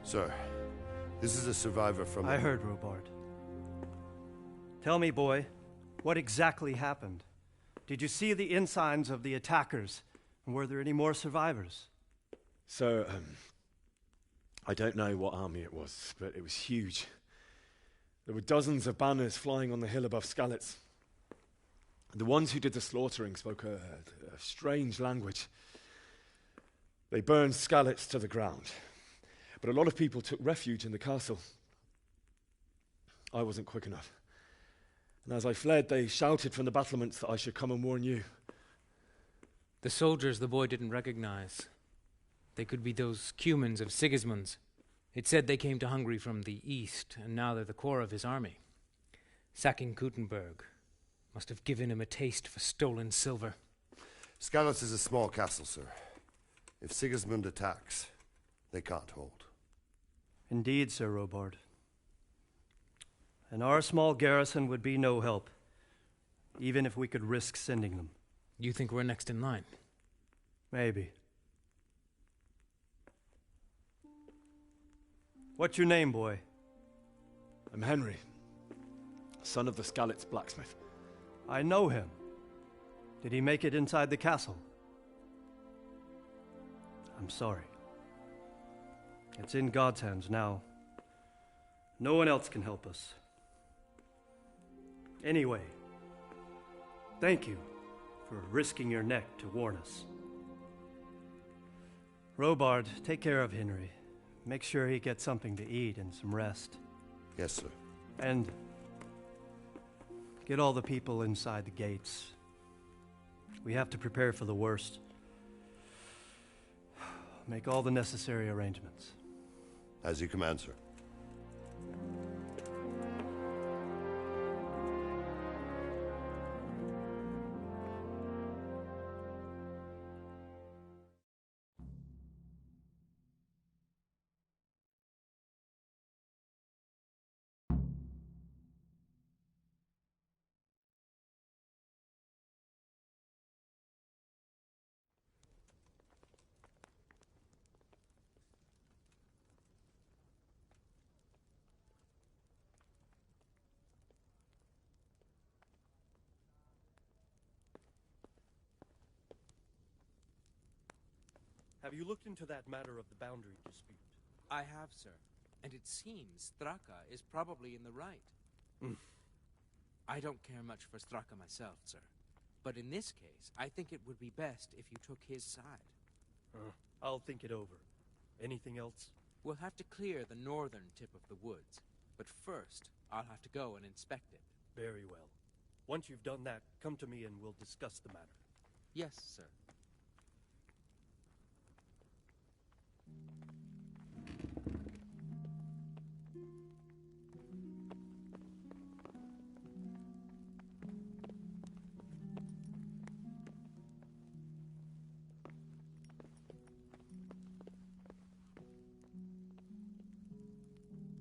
[SPEAKER 1] Sir, this is a survivor from...
[SPEAKER 19] I heard, Robard. Tell me, boy, what exactly happened? Did you see the ensigns of the attackers? And were there any more survivors?
[SPEAKER 14] So, I don't know what army it was, but it was huge. There were dozens of banners flying on the hill above Skalitz. The ones who did the slaughtering spoke a strange language. They burned Skalitz to the ground. But a lot of people took refuge in the castle. I wasn't quick enough. And as I fled, they shouted from the battlements that I should come and warn you.
[SPEAKER 23] The soldiers the boy didn't recognize. They could be those Cumans of Sigismund's. It said they came to Hungary from the east, and now they're the core of his army. Sacking Kuttenberg must have given him a taste for stolen silver.
[SPEAKER 1] Skalitz is a small castle, sir. If Sigismund attacks, they can't hold.
[SPEAKER 19] Indeed, Sir Robard. And our small garrison would be no help, even if we could risk sending them.
[SPEAKER 23] You think we're next in line?
[SPEAKER 19] Maybe. What's your name, boy?
[SPEAKER 14] I'm Henry, son of the Skalitz blacksmith.
[SPEAKER 19] I know him. Did he make it inside the castle? I'm sorry. It's in God's hands now. No one else can help us. Anyway, thank you for risking your neck to warn us. Robard, take care of Henry. Make sure he gets something to eat and some rest.
[SPEAKER 1] Yes, sir.
[SPEAKER 19] And get all the people inside the gates. We have to prepare for the worst. Make all the necessary arrangements.
[SPEAKER 1] As you command, sir.
[SPEAKER 19] Have you looked into that matter of the boundary dispute?
[SPEAKER 4] I have, sir. And it seems Straka is probably in the right. I don't care much for Straka myself, sir. But in this case, I think it would be best if you took his side.
[SPEAKER 19] I'll think it over. Anything else?
[SPEAKER 4] We'll have to clear the northern tip of the woods. But first, I'll have to go and inspect it.
[SPEAKER 19] Very well. Once you've done that, come to me and we'll discuss the matter.
[SPEAKER 4] Yes, sir.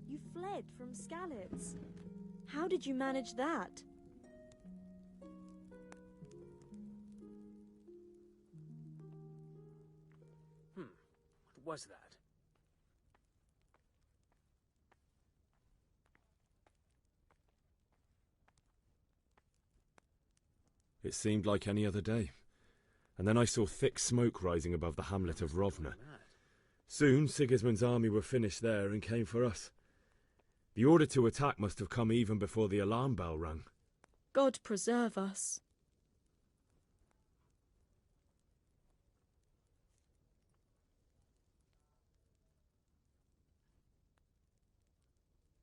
[SPEAKER 10] You fled from Skalitz. How did you manage that?
[SPEAKER 4] What was that?
[SPEAKER 14] It seemed like any other day. And then I saw thick smoke rising above the hamlet of Rovna. Soon Sigismund's army were finished there and came for us. The order to attack must have come even before the alarm bell rang.
[SPEAKER 10] God preserve us.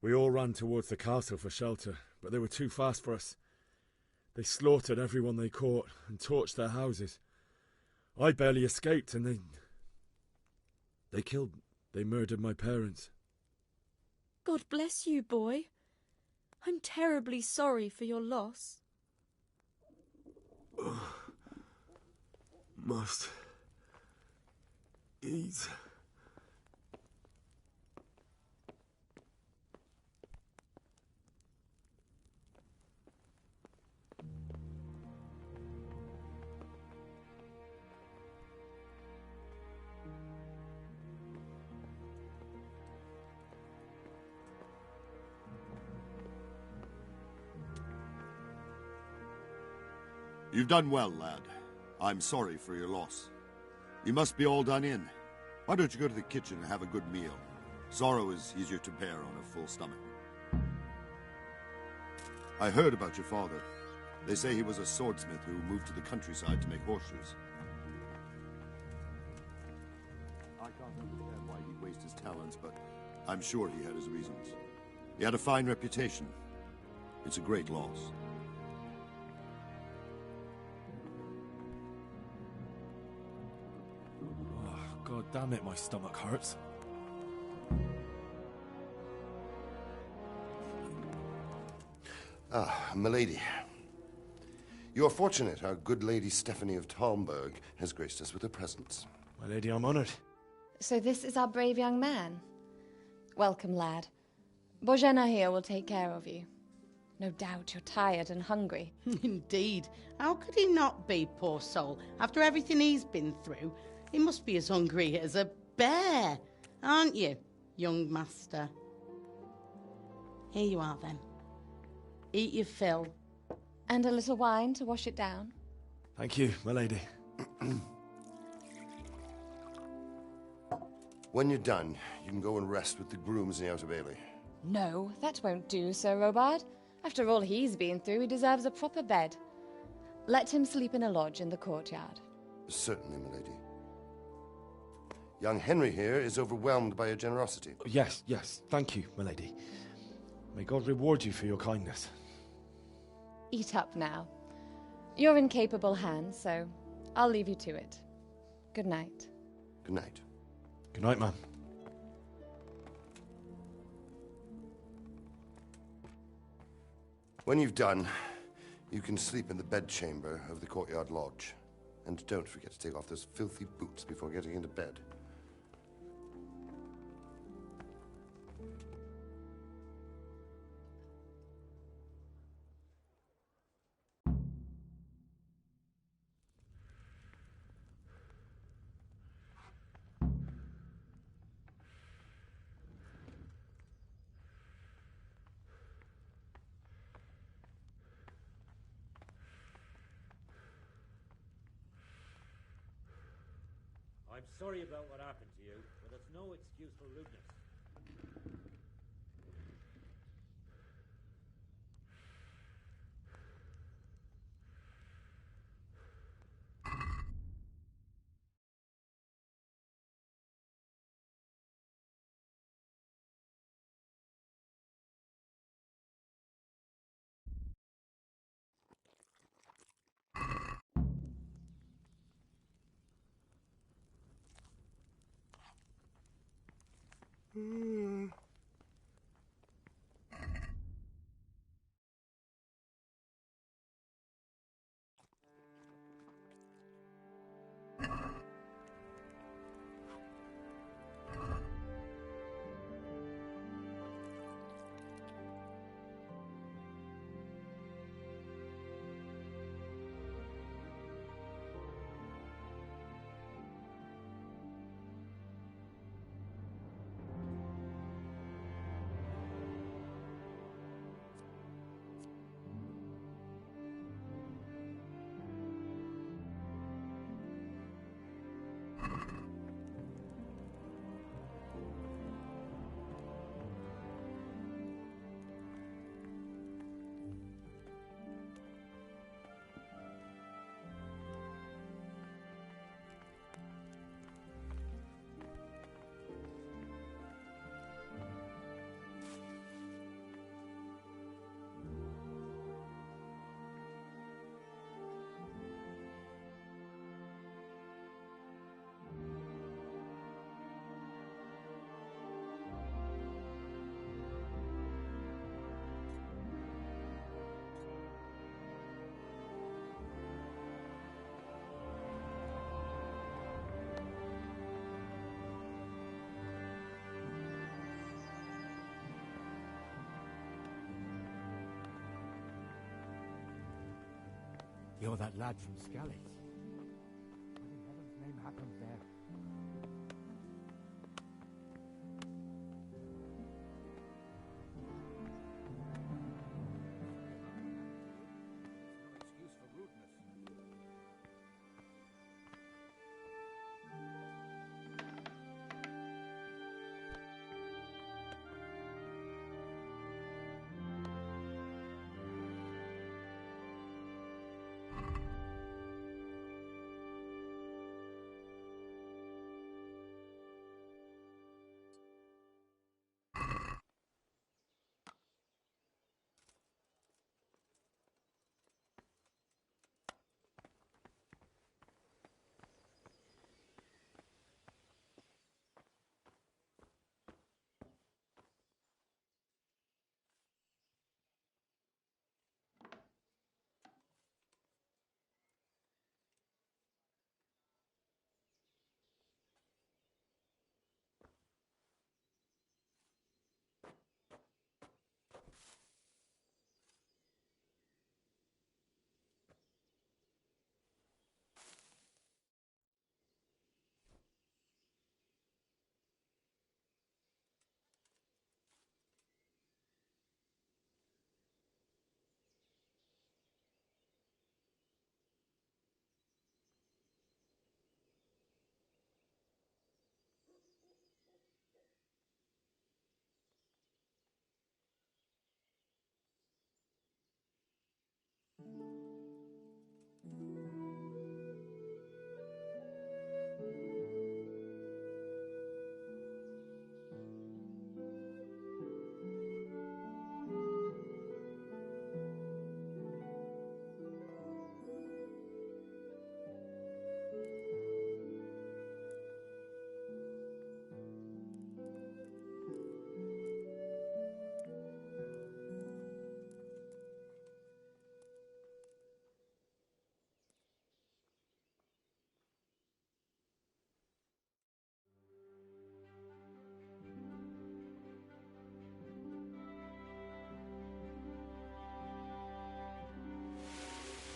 [SPEAKER 14] We all ran towards the castle for shelter, but they were too fast for us. They slaughtered everyone they caught and torched their houses. I barely escaped, and they murdered my parents.
[SPEAKER 10] God bless you, boy. I'm terribly sorry for your loss.
[SPEAKER 14] Must eat.
[SPEAKER 1] You've done well, lad. I'm sorry for your loss. You must be all done in. Why don't you go to the kitchen and have a good meal? Sorrow is easier to bear on a full stomach. I heard about your father. They say he was a swordsmith who moved to the countryside to make horseshoes. I can't understand why he'd waste his talents, but I'm sure he had his reasons. He had a fine reputation. It's a great loss.
[SPEAKER 14] God damn it, my stomach hurts.
[SPEAKER 1] Ah, milady. You're fortunate our good lady Stephanie of Talmberg has graced us with her presence.
[SPEAKER 14] My lady, I'm honored.
[SPEAKER 13] So this is our brave young man. Welcome, lad. Bozhena here will take care of you. No doubt you're tired and hungry.
[SPEAKER 3] Indeed. How could he not be, poor soul? After everything he's been through, he must be as hungry as a bear, aren't you, young master? Here you are, then. Eat your fill.
[SPEAKER 13] And a little wine to wash it down.
[SPEAKER 14] Thank you, my lady.
[SPEAKER 1] When you're done, you can go and rest with the grooms in the Outer Bailey.
[SPEAKER 13] No, that won't do, Sir Robard. After all he's been through, he deserves a proper bed. Let him sleep in a lodge in the courtyard.
[SPEAKER 1] Certainly, my lady. Young Henry here is overwhelmed by your generosity.
[SPEAKER 14] Yes, thank you, my lady. May God reward you for your kindness.
[SPEAKER 13] Eat up now. You're in capable hands, so I'll leave you to it. Good night.
[SPEAKER 1] Good night.
[SPEAKER 14] Good night, ma'am.
[SPEAKER 1] When you've done, you can sleep in the bedchamber of the courtyard lodge. And don't forget to take off those filthy boots before getting into bed.
[SPEAKER 8] I'm sorry about what happened to you, but that's no excuse for rudeness.
[SPEAKER 2] You're that lad from Scally's. What in heaven's name happened there? No excuse for rudeness.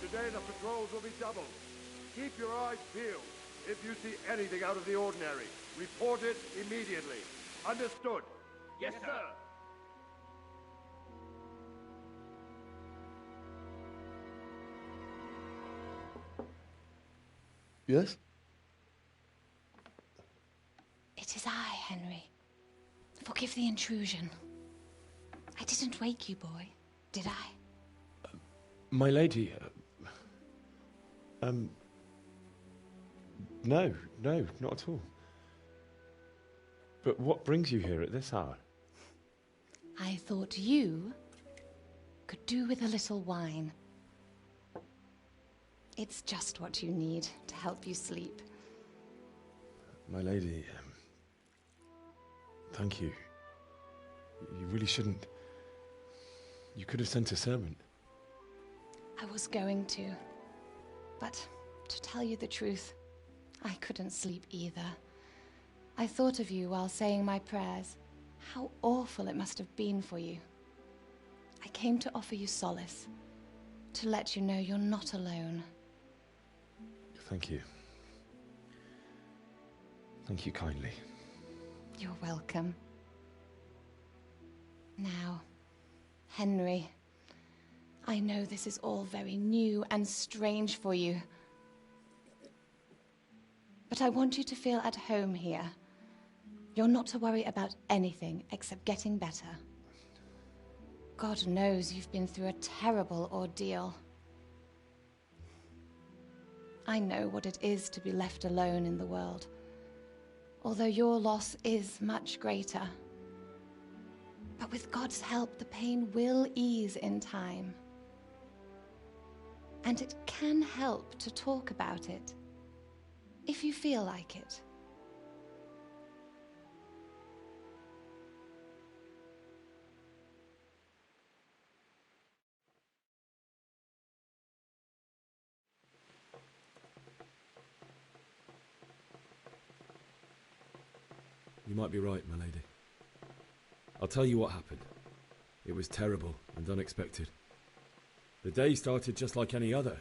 [SPEAKER 1] Today the patrols will be doubled. Keep your eyes peeled. If you see anything out of the ordinary, report it immediately. Understood?
[SPEAKER 12] Yes, sir.
[SPEAKER 7] Yes?
[SPEAKER 13] It is I, Henry. Forgive the intrusion. I didn't wake you, boy, did I?
[SPEAKER 14] My lady, no, not at all. But what brings you here at this hour?
[SPEAKER 13] I thought you could do with a little wine. It's just what you need to help you sleep.
[SPEAKER 14] My lady, thank you. You really shouldn't. You could have sent a servant.
[SPEAKER 13] I was going to. But to tell you the truth, I couldn't sleep either. I thought of you while saying my prayers. How awful it must have been for you. I came to offer you solace, to let you know you're not alone.
[SPEAKER 14] Thank you. Thank you kindly.
[SPEAKER 13] You're welcome. Now, Henry, I know this is all very new and strange for you, but I want you to feel at home here. You're not to worry about anything except getting better. God knows you've been through a terrible ordeal. I know what it is to be left alone in the world, although your loss is much greater. But with God's help, the pain will ease in time. And it can help to talk about it, if you feel like it.
[SPEAKER 14] You might be right, my lady. I'll tell you what happened. It was terrible and unexpected. The day started just like any other.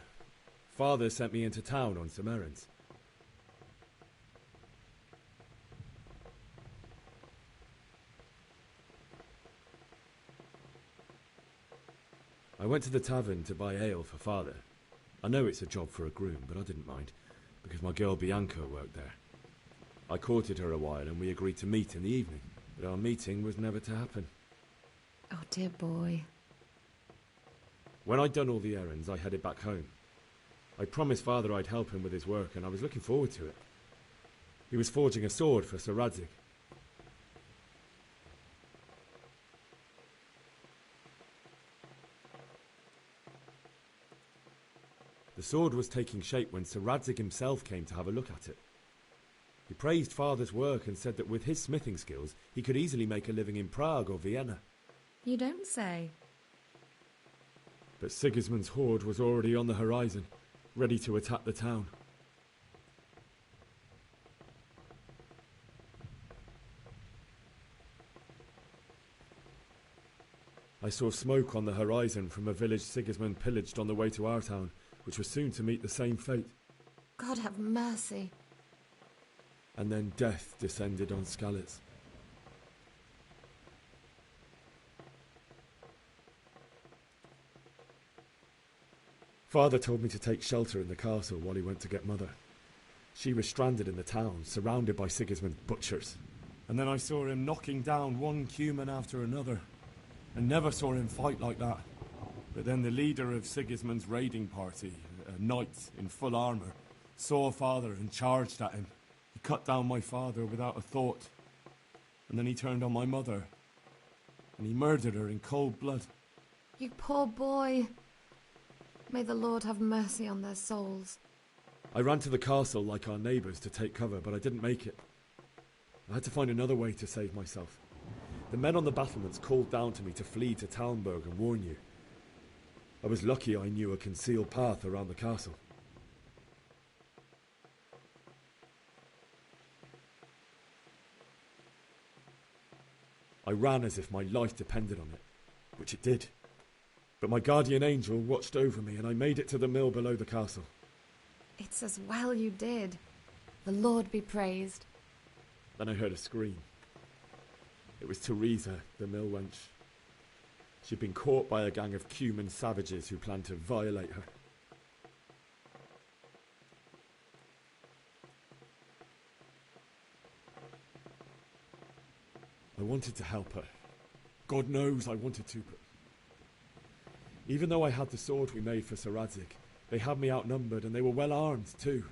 [SPEAKER 14] Father sent me into town on some errands. I went to the tavern to buy ale for Father. I know it's a job for a groom, but I didn't mind, because my girl Bianca worked there. I courted her a while and we agreed to meet in the evening, but our meeting was never to happen.
[SPEAKER 15] Oh, dear boy.
[SPEAKER 14] When I'd done all the errands, I headed back home. I promised Father I'd help him with his work, and I was looking forward to it. He was forging a sword for Sir Radzig. The sword was taking shape when Sir Radzig himself came to have a look at it. He praised Father's work and said that with his smithing skills, he could easily make a living in Prague or Vienna.
[SPEAKER 15] You don't say.
[SPEAKER 14] But Sigismund's horde was already on the horizon, ready to attack the town. I saw smoke on the horizon from a village Sigismund pillaged on the way to our town, which was soon to meet the same fate.
[SPEAKER 15] God have mercy.
[SPEAKER 14] And then death descended on Skalitz. Father told me to take shelter in the castle while he went to get Mother. She was stranded in the town, surrounded by Sigismund's butchers. And then I saw him knocking down one Cuman after another. I never saw him fight like that. But then the leader of Sigismund's raiding party, a knight in full armour, saw Father and charged at him. He cut down my father without a thought. And then he turned on my mother. And he murdered her in cold blood.
[SPEAKER 15] You poor boy. May the Lord have mercy on their souls.
[SPEAKER 14] I ran to the castle like our neighbours to take cover, but I didn't make it. I had to find another way to save myself. The men on the battlements called down to me to flee to Talmberg and warn you. I was lucky I knew a concealed path around the castle. I ran as if my life depended on it, which it did. But my guardian angel watched over me and I made it to the mill below the castle.
[SPEAKER 15] It's as well you did. The Lord be praised.
[SPEAKER 14] Then I heard a scream. It was Teresa, the mill wench. She'd been caught by a gang of Cuman savages who planned to violate her. I wanted to help her. God knows I wanted to, but... Even though I had the sword we made for Sir Radzig, they had me outnumbered and they were well armed too.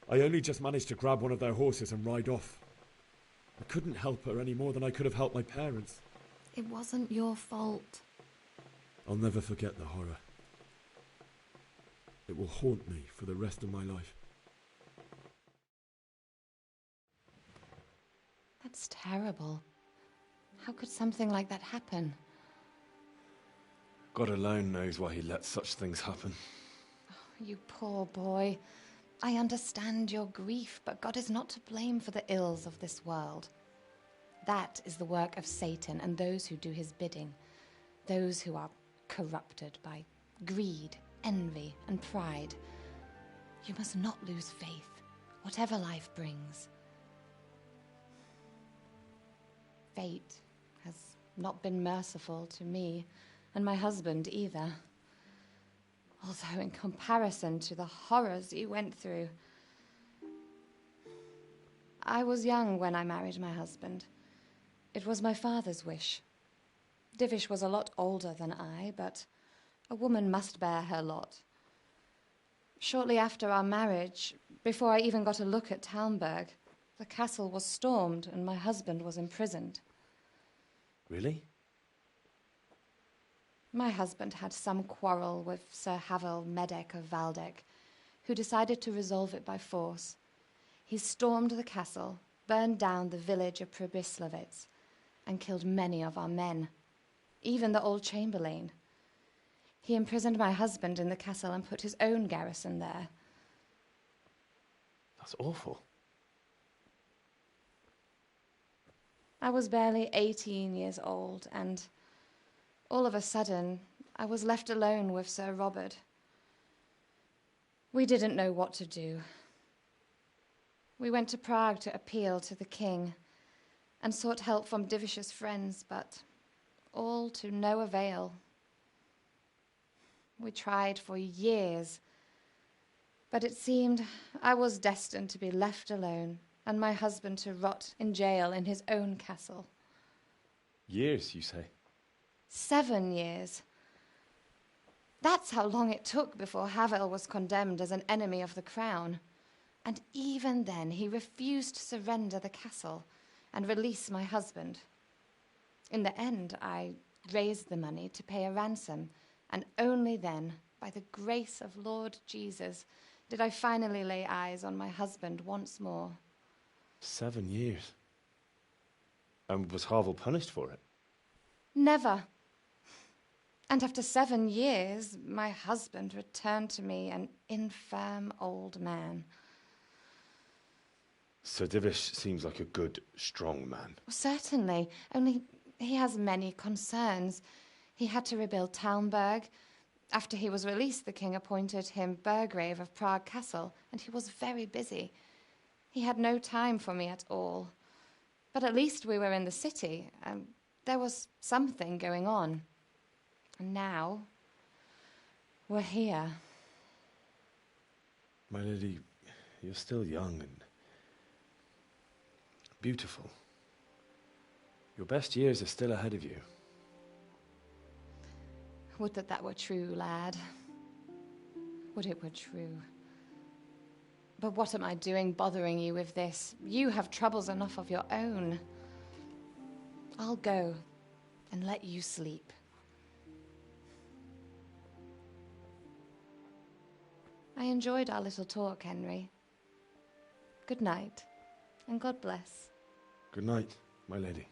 [SPEAKER 14] I only just managed to grab one of their horses and ride off. I couldn't help her any more than I could have helped my parents.
[SPEAKER 13] It wasn't your fault.
[SPEAKER 14] I'll never forget the horror. It will haunt me for the rest of my life.
[SPEAKER 13] That's terrible. How could something like that happen?
[SPEAKER 14] God alone knows why he lets such things happen.
[SPEAKER 13] Oh, you poor boy. I understand your grief, but God is not to blame for the ills of this world. That is the work of Satan and those who do his bidding. Those who are corrupted by greed, envy, and pride. You must not lose faith, whatever life brings. Fate has not been merciful to me, and my husband either. Although in comparison to the horrors you went through. I was young when I married my husband. It was my father's wish. Divish was a lot older than I, but a woman must bear her lot. Shortly after our marriage, before I even got a look at Talmberg, the castle was stormed and my husband was imprisoned.
[SPEAKER 14] Really?
[SPEAKER 13] My husband had some quarrel with Sir Havel Medek of Valdek, who decided to resolve it by force. He stormed the castle, burned down the village of Pribyslavitz, and killed many of our men, even the old chamberlain. He imprisoned my husband in the castle and put his own garrison there.
[SPEAKER 14] That's awful.
[SPEAKER 13] I was barely 18 years old, and all of a sudden, I was left alone with Sir Robert. We didn't know what to do. We went to Prague to appeal to the king and sought help from Divish's friends, but all to no avail. We tried for years, but it seemed I was destined to be left alone and my husband to rot in jail in his own castle.
[SPEAKER 14] Years, you say?
[SPEAKER 13] 7 years. That's how long it took before Havel was condemned as an enemy of the crown. And even then he refused to surrender the castle and release my husband. In the end, I raised the money to pay a ransom, and only then, by the grace of Lord Jesus, did I finally lay eyes on my husband once more.
[SPEAKER 14] 7 years? And was Havel punished for it?
[SPEAKER 13] Never. And after 7 years, my husband returned to me an infirm old man.
[SPEAKER 14] Sir Divish seems like a good, strong man.
[SPEAKER 13] Certainly, only he has many concerns. He had to rebuild Talmberg. After he was released, the king appointed him Burgrave of Prague Castle, and he was very busy. He had no time for me at all. But at least we were in the city, and there was something going on. And now, we're here.
[SPEAKER 14] My lady, you're still young and beautiful. Your best years are still ahead of you.
[SPEAKER 13] Would that that were true, lad. Would it were true. But what am I doing bothering you with this? You have troubles enough of your own. I'll go and let you sleep. I enjoyed our little talk, Henry. Good night, and God bless.
[SPEAKER 14] Good night, my lady.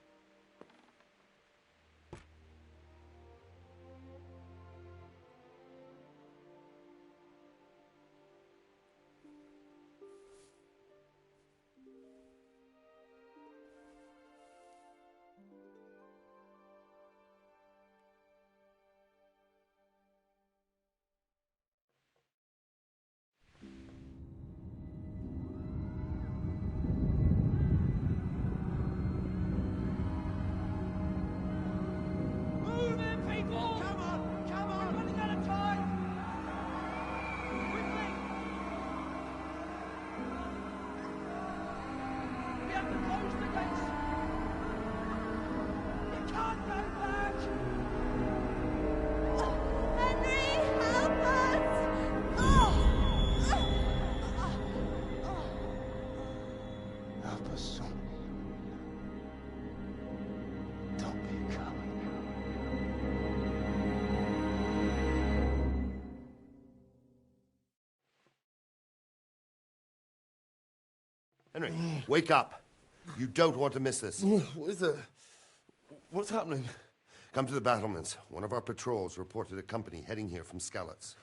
[SPEAKER 20] help us, son. Don't be a coward.
[SPEAKER 1] Henry, wake up. You don't want to miss this.
[SPEAKER 7] What is it? What's happening?
[SPEAKER 1] Come to the battlements. One of our patrols reported a company heading here from Skalitz.